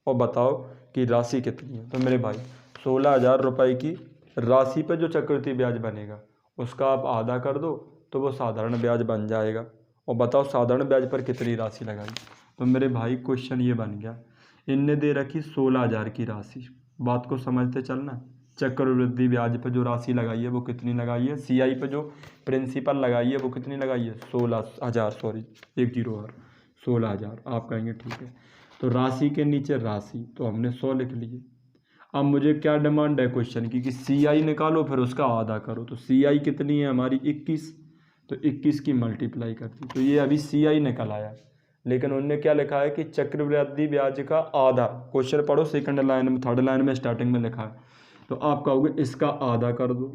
और बताओ कि राशि कितनी है। तो मेरे भाई 16,000 रुपये की राशि पर जो चक्रवृद्धि ब्याज बनेगा उसका आप आधा कर दो तो वो साधारण ब्याज बन जाएगा। और बताओ साधारण ब्याज पर कितनी राशि लगाई। तो मेरे भाई क्वेश्चन ये बन गया, इनने दे रखी 16,000 की राशि। बात को समझते चलना। चक्रवृद्धि ब्याज पर जो राशि लगाई है वो कितनी लगाई है, CI पर जो प्रिंसिपल लगाई है वो कितनी लगाई है 16,000, सॉरी 1 जीरो और 16,000। आप कहेंगे ठीक है। तो राशि के नीचे राशि, तो हमने 100 लिख लिए। अब मुझे क्या डिमांड है क्वेश्चन की कि CI निकालो फिर उसका आधा करो। तो CI कितनी है हमारी 21, तो 21 की मल्टीप्लाई कर दी, तो ये अभी CI निकल आया। लेकिन उनने क्या लिखा है कि चक्रवृद्धि ब्याज का आधा, क्वेश्चन पढ़ो सेकंड लाइन में, थर्ड लाइन में स्टार्टिंग में लिखा है, तो आप कहोगे इसका आधा कर दो,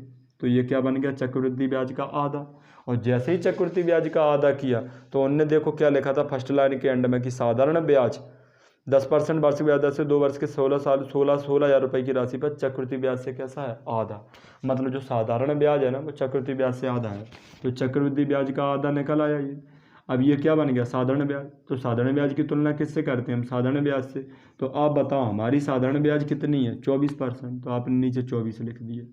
तो ये क्या बन गया, चक्रवृद्धि ब्याज का आधा। और जैसे ही चक्रवृद्धि ब्याज का आधा किया तो उनने देखो क्या लिखा था फर्स्ट लाइन के एंड में कि साधारण ब्याज 10% वार्षिक ब्याज दर से 2 वर्ष के 16,000 रुपए की राशि पर चक्रवृद्धि ब्याज से कैसा है, आधा। मतलब जो साधारण ब्याज है ना वो चक्रवृद्धि ब्याज से आधा है, तो चक्रवृद्धि ब्याज का आधा निकल आया ये। अब ये क्या बन गया, साधारण ब्याज। तो साधारण ब्याज की तुलना किससे करते हैं हम, साधारण ब्याज से। तो आप बताओ हमारी साधारण ब्याज कितनी है, 24%, तो आपने नीचे 24 लिख दिए।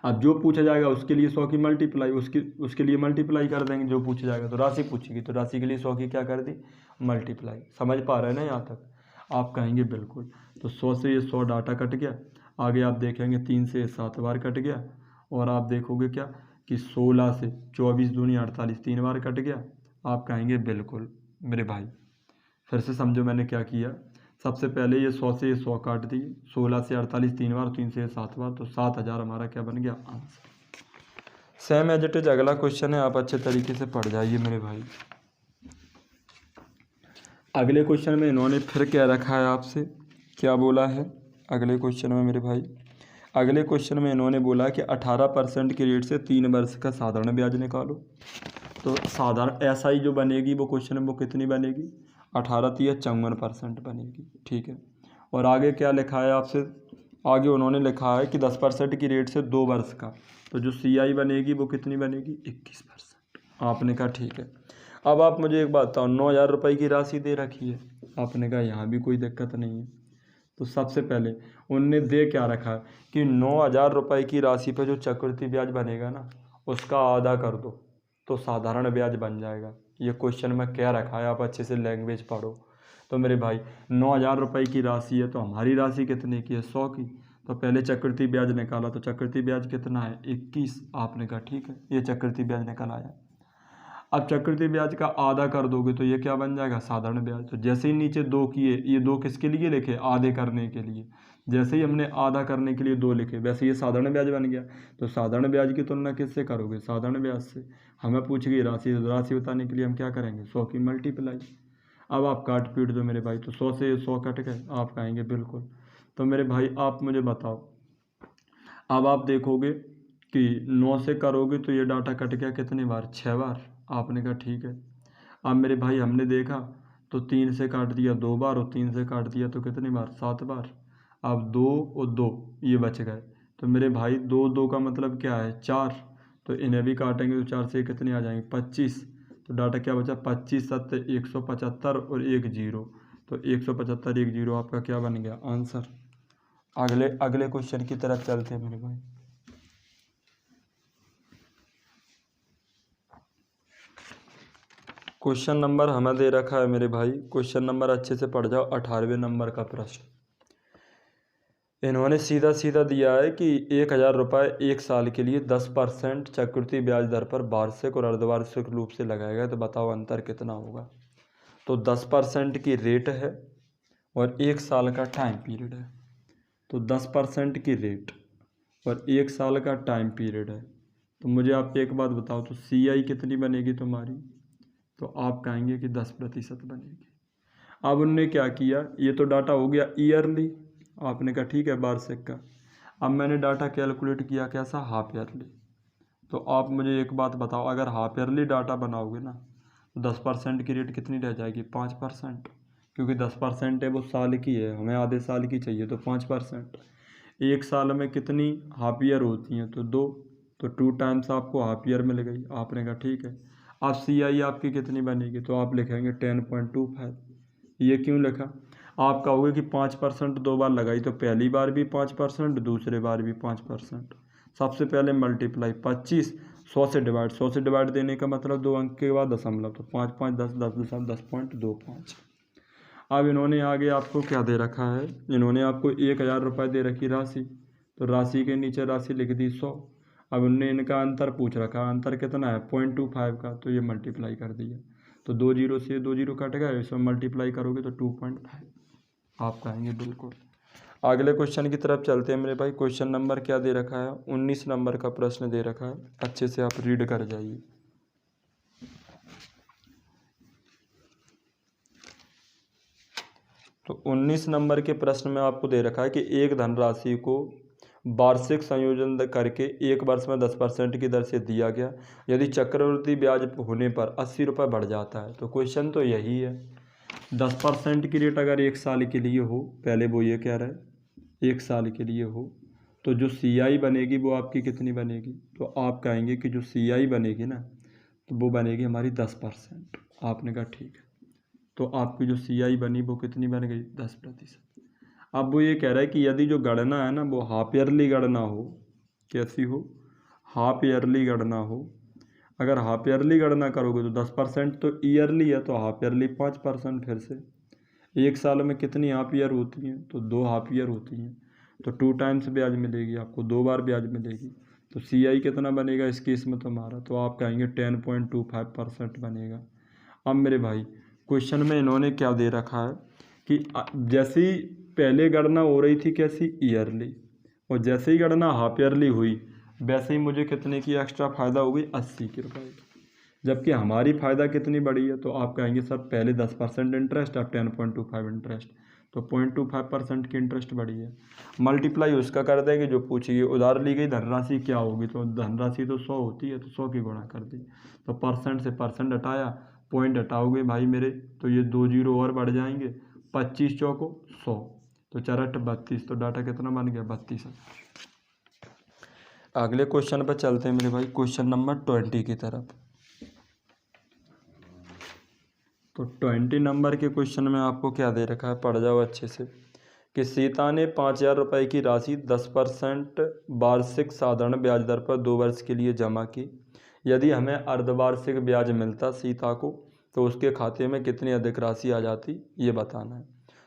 अब जो पूछा जाएगा उसके लिए 100 की मल्टीप्लाई, उसके लिए मल्टीप्लाई कर देंगे, जो पूछा जाएगा। तो राशि पूछेगी तो राशि के लिए 100 की क्या कर दी, मल्टीप्लाई। समझ पा रहे हैं ना यहाँ तक, आप कहेंगे बिल्कुल। तो 100 से ये 100 डाटा कट गया, आगे आप देखेंगे 3 से 7 बार कट गया, और आप देखोगे क्या कि 16 से 24 दूनी 48 3 बार कट गया। आप कहेंगे बिल्कुल मेरे भाई। फिर से समझो मैंने क्या किया, सबसे पहले ये 100 से ये 100 काट दिए, 16 से 48 3 बार, 3 से 7 बार, तो 7,000 हमारा क्या बन गया, answer. Same as it is अगला क्वेश्चन है, आप अच्छे तरीके से पढ़ जाइए मेरे भाई। अगले क्वेश्चन में इन्होंने फिर क्या रखा है आपसे, क्या बोला है अगले क्वेश्चन में मेरे भाई। अगले क्वेश्चन में इन्होंने बोला कि 18% की रेट से 3 वर्ष का साधारण ब्याज निकालो। तो साधारण SI जो बनेगी वो क्वेश्चन में वो कितनी बनेगी, 18 या 54% बनेगी, ठीक है। और आगे क्या लिखा है आपसे, आगे उन्होंने लिखा है कि 10% की रेट से 2 वर्ष का, तो जो CI बनेगी वो कितनी बनेगी, 21%। आपने कहा ठीक है। अब आप मुझे एक बात बताओ, 9,000 रुपये की राशि दे रखी है, आपने कहा यहाँ भी कोई दिक्कत नहीं है। तो सबसे पहले उनने दे क्या रखा है कि 9,000 रुपये की राशि पर जो चक्रवृद्धि ब्याज बनेगा ना उसका आधा कर दो तो साधारण ब्याज बन जाएगा। ये क्वेश्चन में क्या रखा है, आप अच्छे से लैंग्वेज पढ़ो। तो मेरे भाई 9,000 रुपये की राशि है, तो हमारी राशि कितने की है, 100 की। तो पहले चक्रवृद्धि ब्याज निकाला, तो चक्रवृद्धि ब्याज कितना है, 21। आपने कहा ठीक है, ये चक्रवृद्धि ब्याज निकल आया। अब चक्रवृद्धि ब्याज का आधा कर दोगे तो ये क्या बन जाएगा, साधारण ब्याज। तो जैसे ही नीचे 2 किए, ये 2 किसके लिए लिखे, आधे करने के लिए। जैसे ही हमने आधा करने के लिए 2 लिखे, वैसे ये साधारण ब्याज बन गया। तो साधारण ब्याज की तुलना किससे करोगे, साधारण ब्याज से। हमें पूछ गई राशि, राशि बताने के लिए हम क्या करेंगे, 100 की मल्टीप्लाई। अब आप काट पीट दो मेरे भाई, तो 100 से 100 कट गए, आप कहेंगे बिल्कुल। तो मेरे भाई आप मुझे बताओ, अब आप देखोगे कि 9 से करोगे तो ये डाटा कट गया कितनी बार, 6 बार। आपने कहा ठीक है। अब मेरे भाई हमने देखा तो 3 से काट दिया 2 बार, और 3 से काट दिया तो कितनी बार, 7 बार। अब 2 और 2 ये बच गए, तो मेरे भाई 2 2 का मतलब क्या है, 4। तो इन्हें भी काटेंगे तो 4 से कितने आ जाएंगे, 25। तो डाटा क्या बचा, 25 7 175 और 1 0। तो 175 1 0 आपका क्या बन गया, आंसर। अगले क्वेश्चन की तरफ चलते हैं मेरे भाई। क्वेश्चन नंबर हमें दे रखा है मेरे भाई, क्वेश्चन नंबर अच्छे से पढ़ जाओ, 18वें नंबर का प्रश्न। इन्होंने सीधा सीधा दिया है कि 1,000 रुपये 1 साल के लिए 10% चक्रवृद्धि ब्याज दर पर वार्षिक और अर्धवार्षिक रूप से लगाएगा, तो बताओ अंतर कितना होगा। तो 10% की रेट है और 1 साल का टाइम पीरियड है। तो 10% की रेट और 1 साल का टाइम पीरियड है, तो मुझे आप एक बात बताओ, तो CI कितनी बनेगी तुम्हारी, तो आप कहेंगे कि 10% बनेगी। अब उनने क्या किया, ये तो डाटा हो गया ईयरली, आपने कहा ठीक है वार्षिक का। अब मैंने डाटा कैलकुलेट किया कैसा, हाफ ईयरली। तो आप मुझे एक बात बताओ, अगर हाफ ईयरली डाटा बनाओगे ना तो 10% की रेट कितनी रह जाएगी, 5%। क्योंकि 10% है वो साल की है, हमें आधे साल की चाहिए, तो 5%। 1 साल में कितनी हाफ ईयर होती हैं, तो 2। तो 2 टाइम्स आपको हाफ ईयर मिल गई। आपने कहा ठीक है। अब CI आपकी कितनी बनेगी, तो आप लिखेंगे 10.25। ये क्यों लिखा, आप कहोगे कि 5% 2 बार लगाई, तो पहली बार भी 5%, दूसरे बार भी 5%। सबसे पहले मल्टीप्लाई 25 100 से डिवाइड, 100 से डिवाइड देने का मतलब 2 अंक के बाद दशमलव, तो 5 5 10 10 10.25। अब इन्होंने आगे आपको क्या दे रखा है, इन्होंने आपको 1,000 रुपये दे रखी राशि, तो राशि के नीचे राशि लिख दी 100। अब उनने इनका अंतर पूछ रखा, अंतर कितना है 0.25 का, तो ये मल्टीप्लाई कर दिया। तो 2 0 से 2 0 कट गए, इसमें मल्टीप्लाई करोगे तो 2.5। आप कहेंगे बिल्कुल। अगले क्वेश्चन की तरफ चलते हैं मेरे भाई। क्वेश्चन नंबर क्या दे रखा है, 19 नंबर का प्रश्न दे रखा है, अच्छे से आप रीड कर जाइए। तो 19 नंबर के प्रश्न में आपको दे रखा है कि एक धनराशि को वार्षिक संयोजन करके एक वर्ष में 10% की दर से दिया गया, यदि चक्रवृद्धि ब्याज होने पर 80 रुपये बढ़ जाता है। तो क्वेश्चन तो यही है, 10% की रेट अगर एक साल के लिए हो, पहले वो ये कह रहा है एक साल के लिए हो, तो जो CI बनेगी वो आपकी कितनी बनेगी? तो आप कहेंगे कि जो CI बनेगी ना, तो वो बनेगी हमारी 10%। आपने कहा ठीक है, तो आपकी जो CI बनी वो कितनी बन गई? 10%। अब वो ये कह रहा है कि यदि जो गणना है ना वो हाफ ईयरली गणना हो, कैसी हो? हाफ ईयरली गणना हो। अगर हाफ ईयरली गणना करोगे तो 10% तो ईयरली है, तो हाफ ईयरली 5%। फिर से एक साल में कितनी हाफ ईयर होती हैं? तो 2 हाफ ईयर होती हैं, तो 2 टाइम्स ब्याज मिलेगी आपको, 2 बार ब्याज मिलेगी। तो CI कितना बनेगा इस केस में तुम्हारा? तो आप कहेंगे 10.25% बनेगा। अब मेरे भाई क्वेश्चन में इन्होंने क्या दे रखा है कि जैसी पहले गणना हो रही थी कैसी? ईयरली, और जैसे ही गणना हाफ ईयरली हुई वैसे ही मुझे कितने की एक्स्ट्रा फ़ायदा हो गई? 80 के रुपये की। जबकि हमारी फ़ायदा कितनी बढ़ी है? तो आप कहेंगे सर पहले 10% इंटरेस्ट, अब 10.25 इंटरेस्ट, तो 0.25% की इंटरेस्ट बढ़ी है। मल्टीप्लाई उसका कर देंगे जो पूछिए, उधार ली गई धनराशि क्या होगी? तो धनराशि तो 100 होती है, तो 100 की गुणा कर दी, तो परसेंट से परसेंट हटाया, पॉइंट हटाओगे भाई मेरे, तो ये 2 जीरो और बढ़ जाएंगे, 25 चौको 100, तो 4 8 32, तो डाटा कितना बन गया? 32,000। अगले क्वेश्चन पर चलते हैं मेरे भाई, क्वेश्चन नंबर 20 की तरफ। तो 20 नंबर के क्वेश्चन में आपको क्या दे रखा है, पढ़ जाओ अच्छे से, कि सीता ने 5,000 रुपये की राशि 10% वार्षिक साधारण ब्याज दर पर 2 वर्ष के लिए जमा की। यदि हमें अर्धवार्षिक ब्याज मिलता सीता को, तो उसके खाते में कितनी अधिक राशि आ जाती, ये बताना है।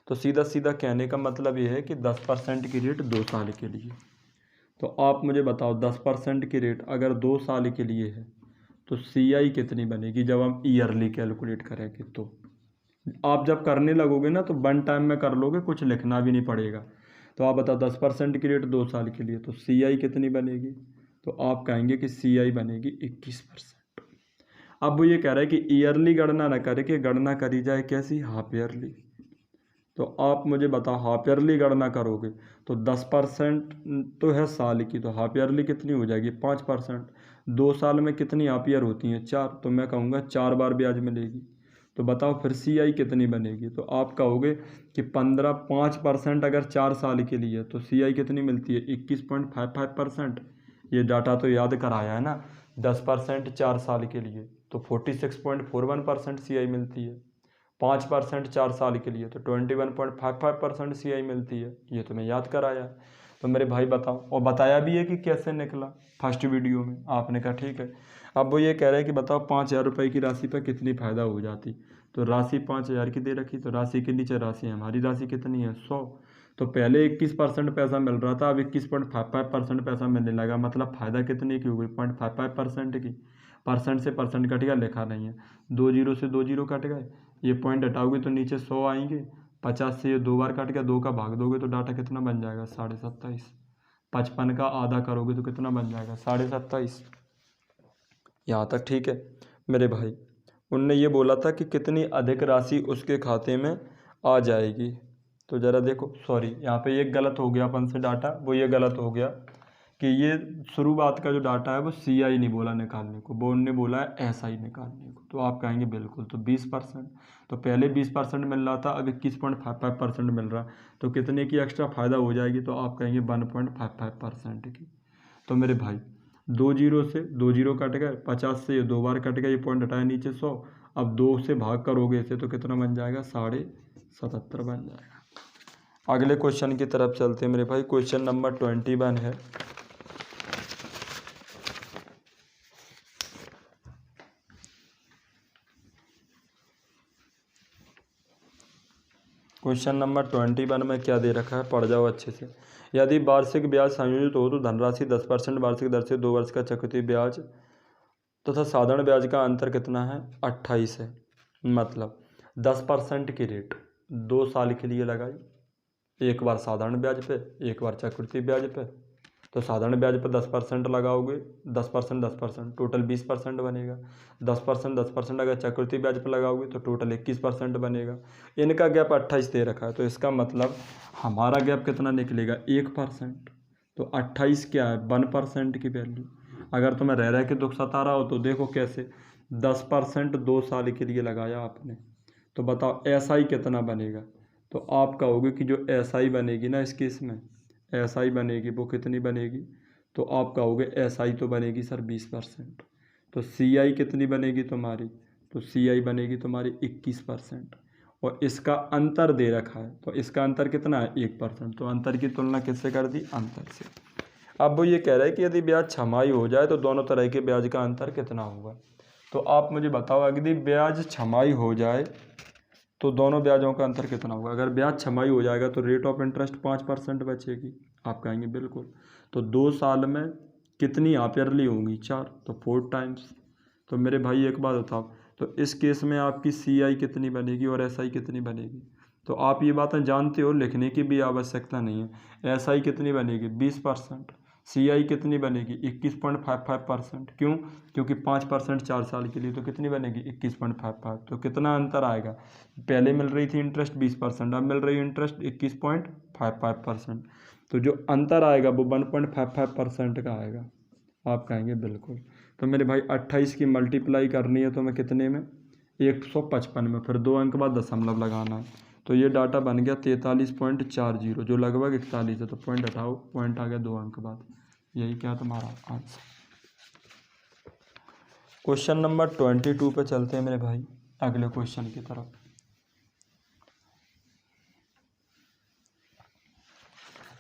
तो सीधा सीधा कहने का मतलब ये है कि 10% की रेट 2 साल के लिए। तो आप मुझे बताओ 10% की रेट अगर 2 साल के लिए है तो CI कितनी बनेगी जब हम ईयरली कैलकुलेट करेंगे? तो आप जब करने लगोगे ना तो 1 टाइम में कर लोगे, कुछ लिखना भी नहीं पड़ेगा। तो आप बताओ 10% की रेट 2 साल के लिए, तो CI कितनी बनेगी? तो आप कहेंगे कि CI बनेगी 21%। अब वो ये कह रहा है कि ईयरली गणना न करके गणना करी जाए कैसी? Half yearly. तो आप मुझे बताओ हाफ ईयरली गणना करोगे तो 10% तो है साल की, तो हाफ ईयरली कितनी हो जाएगी? 5%। 2 साल में कितनी हाफ ईयर होती हैं? 4, तो मैं कहूँगा 4 बार ब्याज मिलेगी। तो बताओ फिर CI कितनी बनेगी? तो आप कहोगे कि 5% अगर 4 साल के लिए तो CI कितनी मिलती है? 21.55%। ये डाटा तो याद कराया है ना, 10% 4 साल के लिए तो 46.41% CI मिलती है, 5% 4 साल के लिए तो 21.55% CI मिलती है। ये तो मैं याद कराया है। तो मेरे भाई बताओ, और बताया भी है कि कैसे निकला फर्स्ट वीडियो में, आपने कहा ठीक है। अब वो ये कह रहे हैं कि बताओ 5,000 रुपये की राशि पर कितनी फ़ायदा हो जाती? तो राशि 5,000 की दे रखी, तो राशि के नीचे राशि है, हमारी राशि कितनी है? 100। तो पहले 21% पैसा मिल रहा था, अब 21.55% पैसा मिलने लगा, मतलब फ़ायदा कितने की हो गई? 0.55% की। परसेंट से परसेंट कट गया, लिखा नहीं है, 2 जीरो से 2 जीरो कट गए, ये पॉइंट हटाओगे तो नीचे 100 आएंगे, 50 से ये 2 बार कट गया, 2 का भाग दोगे तो डाटा कितना बन जाएगा? 27.5। 55 का आधा करोगे तो कितना बन जाएगा? 27.5। यहाँ तक ठीक है मेरे भाई। उनने ये बोला था कि कितनी अधिक राशि उसके खाते में आ जाएगी। तो ज़रा देखो, सॉरी यहाँ पे एक गलत हो गया अपन से डाटा, वो ये गलत हो गया कि ये शुरुआत का जो डाटा है वो CI नहीं बोला निकालने को, वो उनने बोला है SI निकालने को। तो आप कहेंगे बिल्कुल, तो 20%, तो पहले 20% मिल रहा था, अब 21.55% मिल रहा, तो कितने की एक्स्ट्रा फ़ायदा हो जाएगी? तो आप कहेंगे 1.55% की। तो मेरे भाई 2 जीरो से 2 जीरो कट गए, 50 से ये 2 बार कट गए, ये पॉइंट हटाया नीचे 100, अब 2 से भाग करोगे इसे तो कितना बन जाएगा? 77.5 बन जाएगा। अगले क्वेश्चन की तरफ चलते हैं मेरे भाई, क्वेश्चन नंबर 21 है। क्वेश्चन नंबर 21 में क्या दे रखा है, पढ़ जाओ अच्छे से। यदि वार्षिक ब्याज संयोजित हो तो धनराशि 10% वार्षिक दर से 2 वर्ष का चक्रवृद्धि ब्याज तथा साधारण ब्याज का अंतर कितना है? 28 है। मतलब 10% की रेट 2 साल के लिए लगाई, एक बार साधारण ब्याज पे, एक बार चक्रवृद्धि ब्याज पे, तो साधारण ब्याज पर 10% लगाओगे, 10%, टोटल 20% बनेगा। 10% अगर चक्रवृद्धि ब्याज पर लगाओगे तो टोटल 21% बनेगा। इनका गैप 28 दे रखा है, तो इसका मतलब हमारा गैप कितना निकलेगा, 1%। तो 28 क्या है, 1% की वैल्यू। अगर तुम्हें रह के दुख सता रहा हो तो देखो कैसे, 10% 2 साल के लिए लगाया आपने, तो बताओ SI कितना बनेगा। तो आप कहोगे कि जो SI बनेगी ना इस केस में, SI बनेगी वो कितनी बनेगी, तो आप कहोगे SI तो बनेगी सर 20%। तो CI कितनी बनेगी तुम्हारी, तो CI बनेगी तुम्हारी 21%। और इसका अंतर दे रखा है, तो इसका अंतर कितना है, 1%। तो अंतर की तुलना किससे कर दी, अंतर से। अब वो ये कह रहा है कि यदि ब्याज छमाही हो जाए तो दोनों तरह के ब्याज का अंतर कितना होगा। तो आप मुझे बताओ, यदि ब्याज छमाही हो जाए तो दोनों ब्याजों का अंतर कितना होगा। अगर ब्याज छमाही हो जाएगा तो रेट ऑफ इंटरेस्ट 5% बचेगी। आप कहेंगे बिल्कुल। तो 2 साल में कितनी हाफ ईयरली होंगी, 4, तो 4 टाइम्स। तो मेरे भाई एक बात बताओ, तो इस केस में आपकी CI कितनी बनेगी और SI कितनी बनेगी। तो आप ये बातें जानते हो, लिखने की भी आवश्यकता नहीं है। SI कितनी बनेगी, 20%। CI कितनी बनेगी, 21.55%। क्यों, क्योंकि 5% 4 साल के लिए, तो कितनी बनेगी, 21.55। तो कितना अंतर आएगा, पहले मिल रही थी इंटरेस्ट 20%, अब मिल रही है इंटरेस्ट 21.55%। तो जो अंतर आएगा वो 1.55% का आएगा। आप कहेंगे बिल्कुल। तो मेरे भाई 28 की मल्टीप्लाई करनी है तो मैं कितने में, 155 में, फिर 2 अंक बाद दशमलव लगाना है। तो ये डाटा बन गया 43.40, जो लगभग 41 है। तो पॉइंट हटाओ, पॉइंट आ गया 2 अंक बाद। यही क्या तुम्हारा आंसर। क्वेश्चन नंबर 22 पे चलते हैं मेरे भाई, अगले क्वेश्चन की तरफ।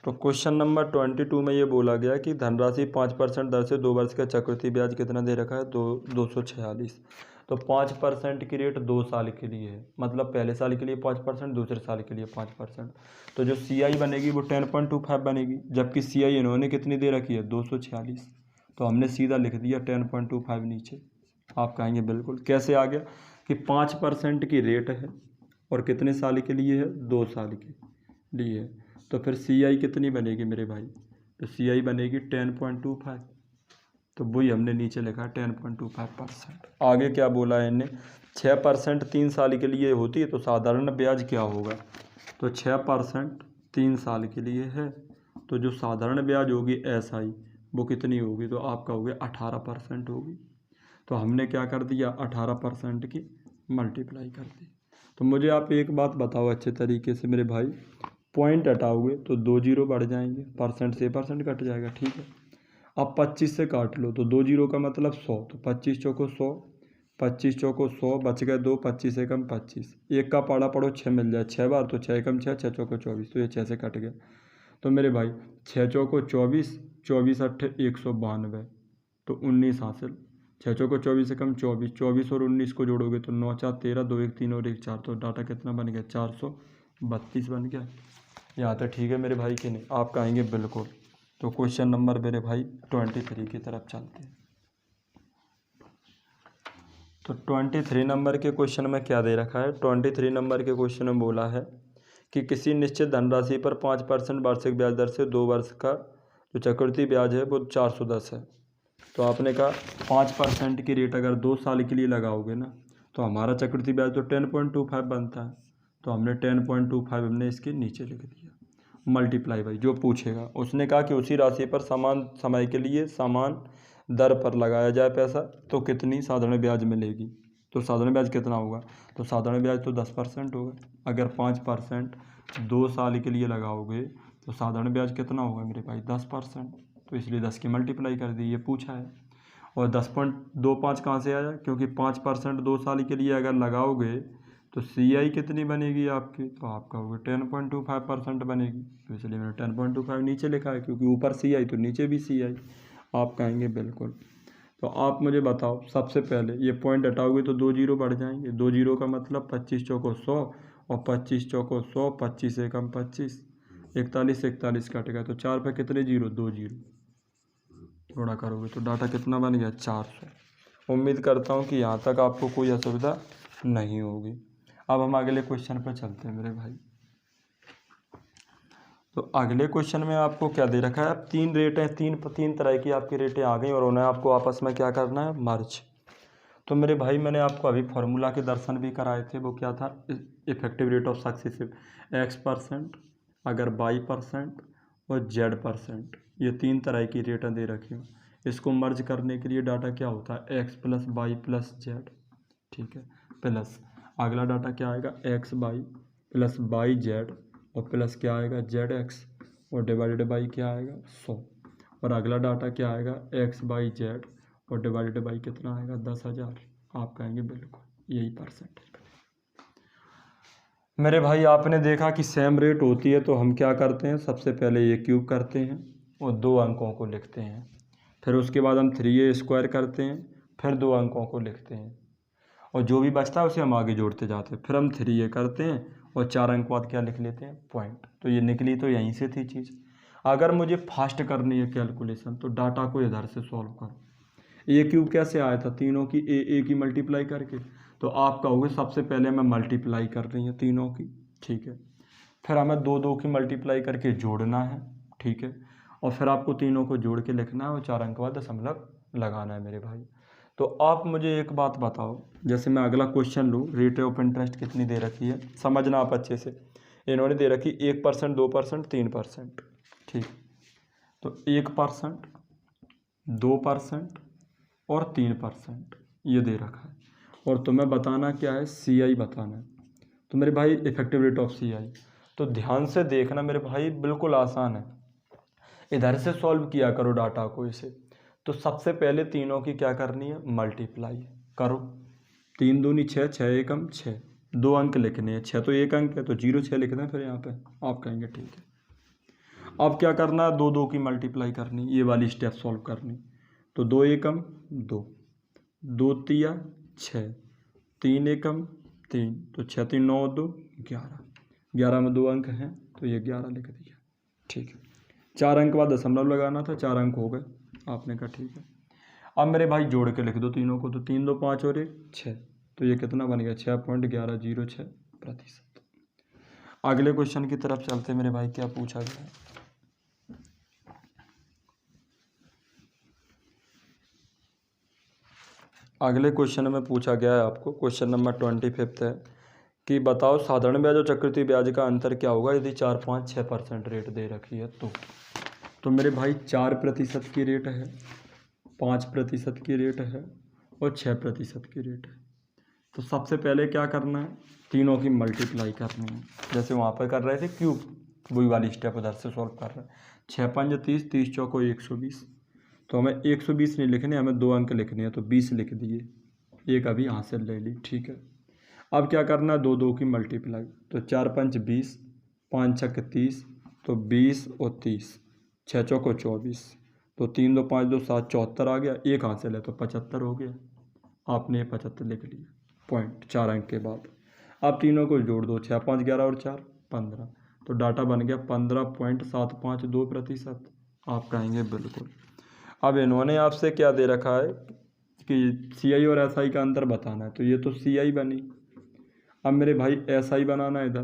तो क्वेश्चन नंबर 22 में ये बोला गया कि धनराशि 5% दर से 2 वर्ष का चक्रवृद्धि ब्याज कितना दे रखा है, 246। तो 5% की रेट 2 साल के लिए है, मतलब पहले साल के लिए 5%, दूसरे साल के लिए 5%। तो जो CI बनेगी वो 10.25 बनेगी, जबकि CI इन्होंने कितनी दे रखी है, 246। तो हमने सीधा लिख दिया 10.25 नीचे। आप कहेंगे बिल्कुल, कैसे आ गया कि 5% की रेट है और कितने साल के लिए है, 2 साल के लिए है। तो फिर CI कितनी बनेगी मेरे भाई, तो CI बनेगी 10.25। तो वही हमने नीचे लिखा 10.25%। आगे क्या बोला है इन्हें, 6% 3 साल के लिए होती है, तो साधारण ब्याज क्या होगा। तो 6% 3 साल के लिए है, तो जो साधारण ब्याज होगी SI वो कितनी होगी, तो आप कहोगे 18% होगी। तो हमने क्या कर दिया, 18% की मल्टीप्लाई कर दी। तो मुझे आप एक बात बताओ अच्छे तरीके से मेरे भाई, पॉइंट हटाओगे तो 2 जीरो बढ़ जाएंगे, परसेंट से परसेंट कट जाएगा, ठीक है। अब 25 से काट लो तो 2 जीरो का मतलब 100, तो 25 चौको 100, 25 चौको 100, बच गए 2, 25 से कम 25, एक का पाड़ा पड़ो 6 मिल जाए 6 बार, तो 6 कम 6, 6 चौको 24, तो ये 6 से कट गया। तो मेरे भाई 6 चौको 24, 24 अट्ठे 192, तो 19 हासिल। 6 चौको 24 से कम 24, 24 और 19 को जोड़ोगे तो 9 4 13, 2 1 3 और 1 4, तो डाटा कितना बन गया, 432 बन गया। यहाँ तक ठीक है मेरे भाई कि नहीं, आप कहेंगे बिल्कुल। तो क्वेश्चन नंबर मेरे भाई 23 की तरफ चलते हैं। तो 23 नंबर के क्वेश्चन में क्या दे रखा है, 23 नंबर के क्वेश्चन में बोला है कि किसी निश्चित धनराशि पर 5% वार्षिक ब्याज दर से 2 वर्ष का जो चक्रवृद्धि ब्याज है वो 410 है। तो आपने कहा 5% की रेट अगर 2 साल के लिए लगाओगे ना, तो हमारा चक्रवृद्धि ब्याज तो 10.25 बनता है। तो हमने 10.25 हमने इसके नीचे लिख दिया, मल्टीप्लाई बाई जो पूछेगा। उसने कहा कि उसी राशि पर समान समय के लिए समान दर पर लगाया जाए पैसा तो कितनी साधारण ब्याज मिलेगी। तो साधारण ब्याज कितना होगा, तो साधारण ब्याज तो 10% होगा। अगर 5% 2 साल के लिए लगाओगे तो साधारण ब्याज कितना होगा मेरे भाई, 10%। तो इसलिए 10 की मल्टीप्लाई कर दी, ये पूछा है। और 10.25 कहाँ से आया, क्योंकि 5% 2 साल के लिए अगर लगाओगे तो CI कितनी बनेगी आपकी, तो आप कहोगे 10.25% बनेगी। तो इसलिए मैंने 10.25 नीचे लिखा है, क्योंकि ऊपर CI तो नीचे भी CI। आप कहेंगे बिल्कुल। तो आप मुझे बताओ, सबसे पहले ये पॉइंट हटाओगे तो 2 जीरो बढ़ जाएंगे, 2 जीरो का मतलब 25 चौको 100 और 25 चौको 100, 25 से कम 25, 41 से 41 कट गया, तो 4 पे कितने जीरो, 2 जीरो, थोड़ा करोगे तो डाटा कितना बन गया, 400। उम्मीद करता हूँ कि यहाँ तक आपको कोई असुविधा नहीं होगी। अब हम अगले क्वेश्चन पर चलते हैं मेरे भाई। तो अगले क्वेश्चन में आपको क्या दे रखा है, अब तीन रेटें, तीन तरह की आपकी रेटें आ गई और उन्हें आपको आपस में क्या करना है, मर्ज। तो मेरे भाई मैंने आपको अभी फार्मूला के दर्शन भी कराए थे, वो क्या था, effective rate of successive x%, अगर y% और z%, ये तीन तरह की रेटें दे रखी हूँ। इसको मर्ज करने के लिए डाटा क्या होता है, x + y + z, ठीक है, प्लस अगला डाटा क्या आएगा, xy + yz और प्लस क्या आएगा, zx और डिवाइडेड बाई क्या आएगा, 100। और अगला डाटा क्या आएगा, xyz और डिवाइडेड बाई कितना आएगा, 10,000। आप कहेंगे बिल्कुल यही परसेंटेज। मेरे भाई आपने देखा कि सेम रेट होती है तो हम क्या करते हैं, सबसे पहले ये क्यूब करते हैं और 2 अंकों को लिखते हैं, फिर उसके बाद हम 3a² करते हैं, फिर 2 अंकों को लिखते हैं और जो भी बचता है उसे हम आगे जोड़ते जाते हैं, फिर हम 3a करते हैं और 4 अंक बाद क्या लिख लेते हैं, पॉइंट। तो ये निकली तो यहीं से थी चीज़। अगर मुझे फास्ट करनी है कैलकुलेशन तो डाटा को इधर से सॉल्व करो। ए क्यूब कैसे आया था, तीनों की ए की मल्टीप्लाई करके, तो आप कहोगे सबसे पहले हमें मल्टीप्लाई कर रही है तीनों की, ठीक है, फिर हमें 2 की मल्टीप्लाई करके जोड़ना है, ठीक है, और फिर आपको तीनों को जोड़ के लिखना है और 4 अंक बाद दशमलव लगाना है मेरे भाई। तो आप मुझे एक बात बताओ, जैसे मैं अगला क्वेश्चन लूँ, रेट ऑफ इंटरेस्ट कितनी दे रखी है, समझना आप अच्छे से। इन्होंने दे रखी 1%, 2%, 3%, ठीक, तो 1%, 2% और 3% ये दे रखा है, और तुम्हें बताना क्या है, CI बताना है। तो मेरे भाई इफेक्टिव रेट ऑफ CI, तो ध्यान से देखना मेरे भाई, बिल्कुल आसान है, इधर से सॉल्व किया करो डाटा को इसे। तो सबसे पहले तीनों की क्या करनी है, मल्टीप्लाई करो, 3 दूनी 6, 6 एकम 6, 2 अंक लिखने हैं, 6 तो 1 अंक है तो 0 6 लिख दें फिर यहाँ पे, आप कहेंगे ठीक है। अब क्या करना है, 2 की मल्टीप्लाई करनी, ये वाली स्टेप सॉल्व करनी। तो 2 एकम 2, 2 तिया 6, 3 एकम 3, तो 6 3 9 2 11, 11 में 2 अंक हैं तो ये 11 लिख दिया, ठीक है। 4 अंक बाद दशमलव लगाना था, 4 अंक हो गए, आपने कहा ठीक है। अब मेरे भाई जोड़ के लिख दो तीनों को, तो 3 2 5 और 1 6, तो ये कितना बन गया, 6.1106%। अगले क्वेश्चन की तरफ चलते मेरे भाई, क्या पूछा गया है। अगले क्वेश्चन में पूछा गया है आपको, क्वेश्चन नंबर 25 है कि बताओ साधारण ब्याज और चक्रवृद्धि ब्याज का अंतर क्या होगा यदि 4, 5, 6% रेट दे रखी है तो मेरे भाई 4% की रेट है, 5% की रेट है और 6% की रेट है। तो सबसे पहले क्या करना है, तीनों की मल्टीप्लाई करनी है, जैसे वहाँ पर कर रहे थे क्यूब, वही वाली स्टेप उधर से सॉल्व कर रहे हैं। 6 5 30, 30 चौको 120, तो हमें 120 नहीं लिखने, हमें 2 अंक लिखने हैं, तो 20 लिख दिए, एक अभी यहाँ से ले ली, ठीक है। अब क्या करना है, 2 की मल्टीप्लाई, तो 4 5 20, 5 6 30, तो 20 और 30, 6 चौको 24, तो 3 2 5 2 7 74 आ गया, एक हाथ से ले तो 75 हो गया, आपने ये 75 लिख लिया, पॉइंट 4 अंक के बाद। अब तीनों को जोड़ दो, 6 5 11 और 4 15, तो डाटा बन गया 15.752%। आप कहेंगे बिल्कुल। अब इन्होंने आपसे क्या दे रखा है कि CI और SI का अंतर बताना है, तो ये तो CI बनी। अब मेरे भाई SI बनाना है इधर,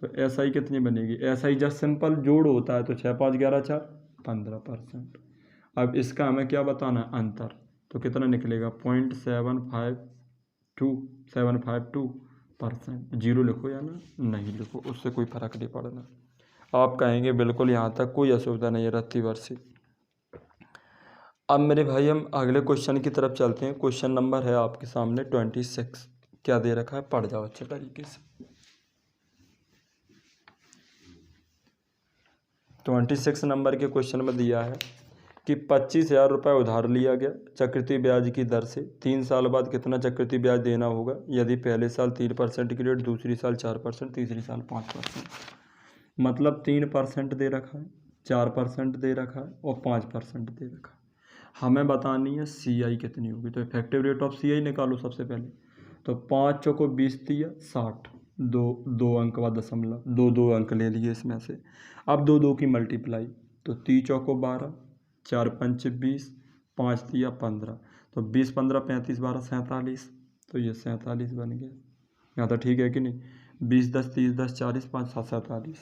तो SI कितनी बनेगी, SI जस्ट सिंपल जोड़ होता है, तो 6 5 11 4 15%। अब इसका हमें क्या बताना है, अंतर, तो कितना निकलेगा 0.752%। जीरो लिखो या ना नहीं लिखो, उससे कोई फर्क नहीं पड़ना। आप कहेंगे बिल्कुल यहाँ तक कोई असुविधा नहीं है रत्ती वर्षी। अब मेरे भाई हम अगले क्वेश्चन की तरफ चलते हैं। क्वेश्चन नंबर है आपके सामने 26, क्या दे रखा है, पढ़ जाओ अच्छे तरीके से। 26 नंबर के क्वेश्चन में दिया है कि 25,000 रुपये उधार लिया गया चक्रवृद्धि ब्याज की दर से, 3 साल बाद कितना चक्रवृद्धि ब्याज देना होगा यदि पहले साल 3% की रेट, दूसरी साल 4%, तीसरी साल 5%। मतलब 3% दे रखा है, 4% दे रखा है और 5% दे रखा है। हमें बतानी है CI कितनी होगी, तो इफेक्टिव रेट ऑफ CI निकालो सबसे पहले। तो 5 चौको 20 दिया 60, 2 अंक बाद दशमलव, 2 अंक ले लिए इसमें से। अब 2 की मल्टीप्लाई, तो 30 चौको 12, 4 5 20, 5 दिया 15, तो 20 15 35 12 47, तो ये 47 बन गया। यहाँ तो ठीक है कि नहीं, 20 10 30 10 40 5 7 47,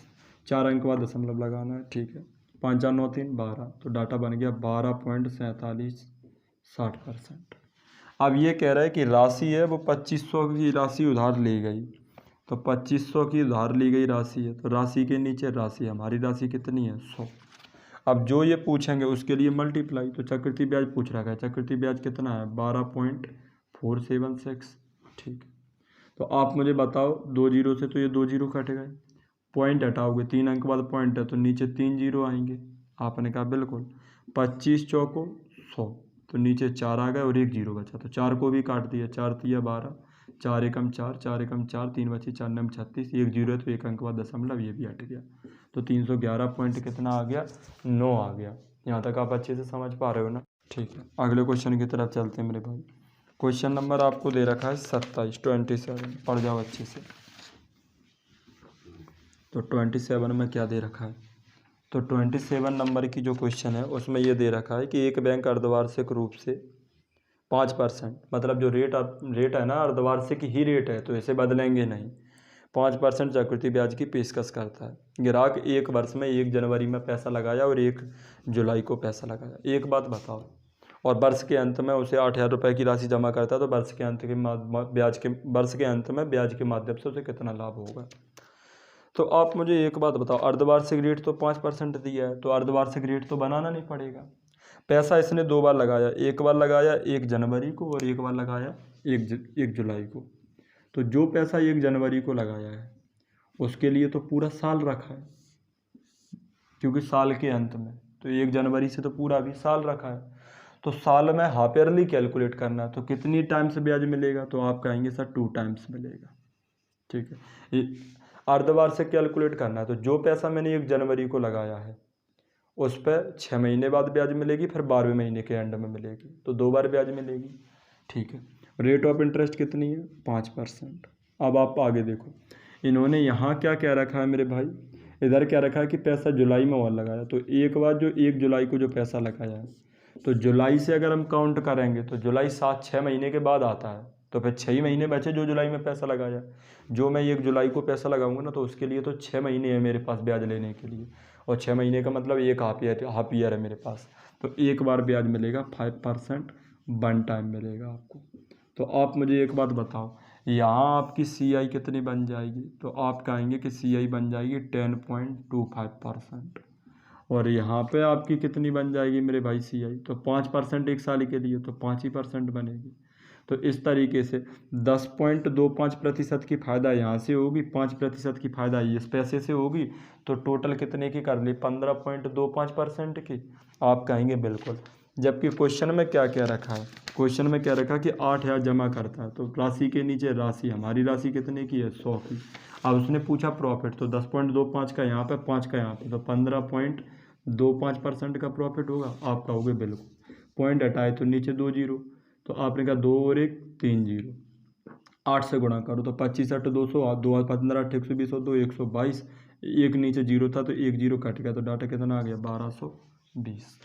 4 अंक बाद दशमलव लगाना है, ठीक है। 5 4 9 3 12, तो डाटा बन गया 12.4760%। अब ये कह रहा है कि राशि है वो 2500 की राशि उधार ली गई, तो 2500 की उधार ली गई राशि है, तो राशि के नीचे राशि, हमारी राशि कितनी है 100। अब जो ये पूछेंगे उसके लिए मल्टीप्लाई, तो चक्रवृद्धि ब्याज पूछ रखा है, चक्रवृद्धि ब्याज कितना है 12.476, ठीक है। तो आप मुझे बताओ 2 जीरो से तो ये 2 जीरो कट गए, पॉइंट हटाओगे 3 अंक बाद पॉइंट है तो नीचे 3 जीरो आएंगे। आपने कहा बिल्कुल। 25 चौको 100, तो नीचे 4 आ गए और 1 जीरो बचा, तो 4 को भी काट दिया, 4 तिया 12, 4 एकम 4, 4 एकम 4, 3 बची, 4 नम 36, 1 जीरो है तो 1 अंक बाद दशमलव, ये भी हट गया, तो 311 पॉइंट कितना आ गया 9 आ गया। यहाँ तक आप अच्छे से समझ पा रहे हो ना, ठीक है। अगले क्वेश्चन की तरफ चलते हैं मेरे भाई। क्वेश्चन नंबर आपको दे रखा है 27 पढ़ जाओ अच्छे से। तो 27 में क्या दे रखा है, तो 27 नंबर की जो क्वेश्चन है उसमें ये दे रखा है कि एक बैंक अर्धवार्षिक रूप से 5%, मतलब जो रेट है ना अर्धवार्षिक ही रेट है, तो इसे बदलेंगे नहीं, 5% चक्रवृद्धि ब्याज की पेशकश करता है। ग्राहक एक वर्ष में 1 जनवरी में पैसा लगाया और 1 जुलाई को पैसा लगाया। एक बात बताओ, और वर्ष के अंत में उसे 8,000 रुपये की राशि जमा करता है, तो वर्ष के अंत में ब्याज के माध्यम से उसे कितना लाभ होगा। तो आप मुझे एक बात बताओ, अर्धवार्षिक रेट तो 5% दिया है, तो अर्धवार्षिक रेट तो बनाना नहीं पड़ेगा। पैसा इसने 2 बार लगाया, एक बार लगाया 1 जनवरी को और एक बार लगाया 1 जुलाई को। तो जो पैसा 1 जनवरी को लगाया है उसके लिए तो पूरा साल रखा है, क्योंकि साल के अंत में, तो 1 जनवरी से तो पूरा भी साल रखा है। तो साल में हाफ ईयरली कैलकुलेट करना है, तो कितनी टाइम्स ब्याज मिलेगा, तो आप कहेंगे सर 2 टाइम्स मिलेगा, ठीक है। अर्धवार्षिक कैलकुलेट करना है, तो जो पैसा मैंने 1 जनवरी को लगाया है उस पर 6 महीने बाद ब्याज मिलेगी, फिर 12वें महीने के एंड में मिलेगी, तो 2 बार ब्याज मिलेगी, ठीक है। रेट ऑफ इंटरेस्ट कितनी है 5%। अब आप आगे देखो, इन्होंने यहाँ क्या क्या रखा है मेरे भाई, इधर क्या रखा है कि पैसा जुलाई में और लगाया, तो एक बार जो 1 जुलाई को जो पैसा लगाया है, तो जुलाई से अगर हम काउंट करेंगे तो जुलाई 6 महीने के बाद आता है, तो फिर 6 महीने बचे जो जुलाई में पैसा लगाया। जो मैं 1 जुलाई को पैसा लगाऊंगा ना, तो उसके लिए तो 6 महीने है मेरे पास ब्याज लेने के लिए, और 6 महीने का मतलब एक हाफ ईयर है मेरे पास, तो एक बार ब्याज मिलेगा 5%, 1 टाइम मिलेगा आपको। तो आप मुझे एक बात बताओ, यहाँ आपकी CI कितनी बन जाएगी, तो आप कहेंगे कि CI बन जाएगी 10.25%, और यहाँ पे आपकी कितनी बन जाएगी मेरे भाई CI, तो 5% एक साल के लिए, तो 5% बनेगी। तो इस तरीके से 10.25% की फ़ायदा यहाँ से होगी, 5% की फ़ायदा इस पैसे से होगी, तो टोटल कितने की कर ली 15.25% की। आप कहेंगे बिल्कुल। जबकि क्वेश्चन में क्या क्या रखा है, क्वेश्चन में क्या रखा कि 8,000 जमा करता है, तो राशि के नीचे राशि, हमारी राशि कितने की है 100 की। अब उसने पूछा प्रॉफिट, तो 10.25 का यहाँ पे, 5 का यहाँ पे, तो 15.25% का प्रॉफिट होगा। आप कहोगे बिल्कुल। पॉइंट हटाए तो नीचे 2 जीरो, तो आपने कहा 2 और 1 3 जीरो, 8 से गुणा करो तो 25 8 200, 2 15 8 120 और 2 122, एक नीचे जीरो था तो 1 जीरो कट गया, तो डाटा कितना आ गया 1220।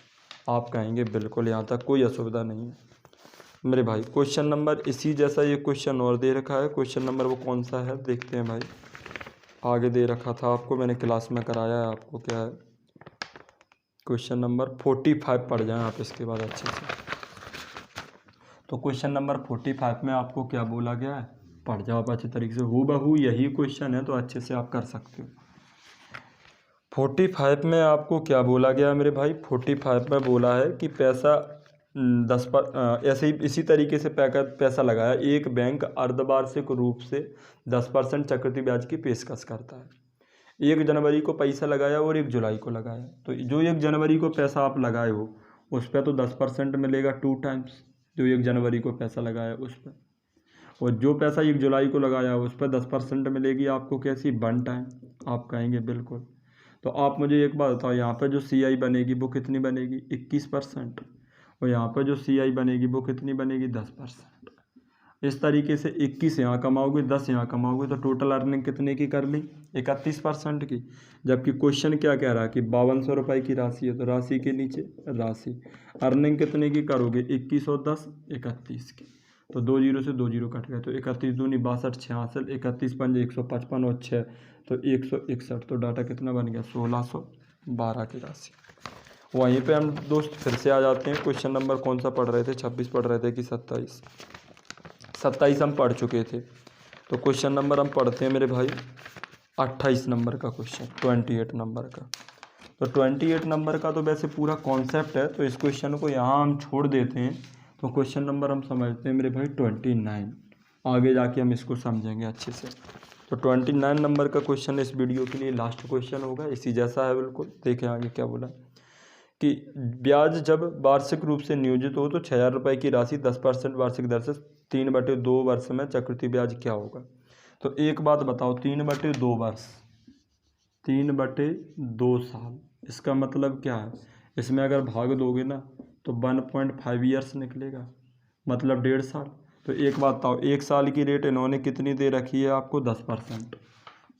आप कहेंगे बिल्कुल, यहाँ तक कोई असुविधा नहीं है मेरे भाई। क्वेश्चन नंबर इसी जैसा ये क्वेश्चन और दे रखा है, क्वेश्चन नंबर वो कौन सा है देखते हैं भाई। आगे दे रखा था आपको, मैंने क्लास में कराया है आपको, क्या है क्वेश्चन नंबर 45 पढ़ जाएं आप इसके बाद अच्छे से। तो क्वेश्चन नंबर 45 में आपको क्या बोला गया है, पढ़ जाओ आप अच्छे तरीके से, हूबहू यही क्वेश्चन है, तो अच्छे से आप कर सकते हो। 45 में आपको क्या बोला गया मेरे भाई, 45 में बोला है कि पैसा 10 पर ऐसे ही इसी तरीके से पैसा लगाया, एक बैंक अर्धवार्षिक रूप से 10% चक्रवृद्धि ब्याज की पेशकश करता है। 1 जनवरी को पैसा लगाया और 1 जुलाई को लगाया, तो जो 1 जनवरी को पैसा आप लगाए हो उस पर तो 10% मिलेगा 2 टाइम्स, जो 1 जनवरी को पैसा लगाया उस पर, और जो पैसा 1 जुलाई को लगाया उस पर 10% मिलेगी आपको कैसी 1 टाइम। आप कहेंगे बिल्कुल। तो आप मुझे एक बात बताओ, यहाँ पर जो CI बनेगी वो कितनी बनेगी 21%, और यहाँ पर जो CI बनेगी वो कितनी बनेगी 10%। इस तरीके से 21 यहाँ कमाओगे, 10 यहाँ कमाओगे, तो टोटल अर्निंग कितने की कर ली 31% की। जबकि क्वेश्चन क्या कह रहा है कि 5200 रुपये की राशि है, तो राशि के नीचे राशि, अर्निंग कितने की करोगे 21 और 10 31 की। तो 2 जीरो से 2 जीरो कट गए, तो 31 दूनी 62 66, 31 पंजे 155 और 6 तो 161। तो डाटा कितना बन गया 1612 की राशि। वहीं पे हम दोस्त फिर से आ जाते हैं। क्वेश्चन नंबर कौन सा पढ़ रहे थे, 26 पढ़ रहे थे कि 27? 27 हम पढ़ चुके थे। तो क्वेश्चन नंबर हम पढ़ते हैं मेरे भाई 28 नंबर का क्वेश्चन, 28 नंबर का। तो 28 नंबर का तो वैसे पूरा कॉन्सेप्ट है, तो इस क्वेश्चन को यहाँ हम छोड़ देते हैं। तो क्वेश्चन नंबर हम समझते हैं मेरे भाई 29, आगे जाके हम इसको समझेंगे अच्छे से। तो 29 नंबर का क्वेश्चन इस वीडियो के लिए लास्ट क्वेश्चन होगा, इसी जैसा है बिल्कुल। देखें आगे क्या बोला कि ब्याज जब वार्षिक रूप से नियोजित हो तो 6,000 रुपये की राशि 10% वार्षिक दर से 3/2 वर्ष में चक्रवृद्धि ब्याज क्या होगा। तो एक बात बताओ, 3/2 वर्ष, 3/2 साल, इसका मतलब क्या है? इसमें अगर भाग दोगे ना तो 1.5 ईयर्स निकलेगा, मतलब 1.5 साल। तो एक बात बताओ, 1 साल की रेट इन्होंने कितनी दे रखी है आपको 10%,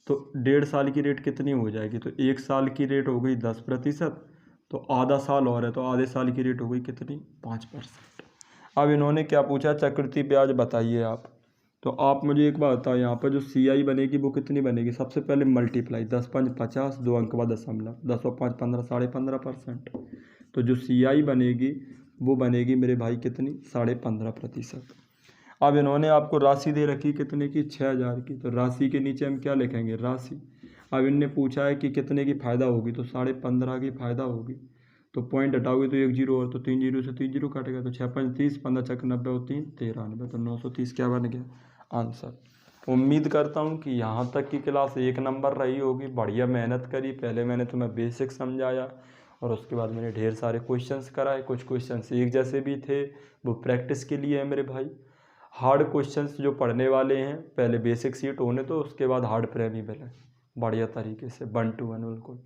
तो 1.5 साल की रेट कितनी हो जाएगी? तो 1 साल की रेट हो गई 10%, तो आधा साल और है तो आधे साल की रेट हो गई कितनी 5%। अब इन्होंने क्या पूछा, चक्रवृद्धि ब्याज बताइए आप। तो आप मुझे एक बात बताओ, यहाँ पर जो CI बनेगी वो कितनी बनेगी? सबसे पहले मल्टीप्लाई, 10 5 50, 2 अंक बाद दशमलव, 10 और 5 15, 15.5%। तो जो CI बनेगी वो बनेगी मेरे भाई कितनी 15.5%। अब इन्होंने आपको राशि दे रखी कितने की 6,000 की, तो राशि के नीचे हम क्या लिखेंगे राशि। अब इनने पूछा है कि कितने की फ़ायदा होगी, तो 15.5 की फ़ायदा होगी। तो पॉइंट हटाओगे तो 1 जीरो और, तो 3 जीरो से 3 जीरो कटेगा, तो 6 5 30, 15 छक 90 और 3 93, तो 930 क्या बन गया आंसर। उम्मीद करता हूँ कि यहाँ तक की क्लास 1 नंबर रही होगी। बढ़िया मेहनत करी, पहले मैंने तुम्हें बेसिक समझाया और उसके बाद मैंने ढेर सारे क्वेश्चंस कराए। कुछ क्वेश्चंस एक जैसे भी थे, वो प्रैक्टिस के लिए है मेरे भाई। हार्ड क्वेश्चंस जो पढ़ने वाले हैं पहले बेसिक सीट होने, तो उसके बाद हार्ड प्रेमी है बढ़िया तरीके से 1 to 1 बिल्कुल।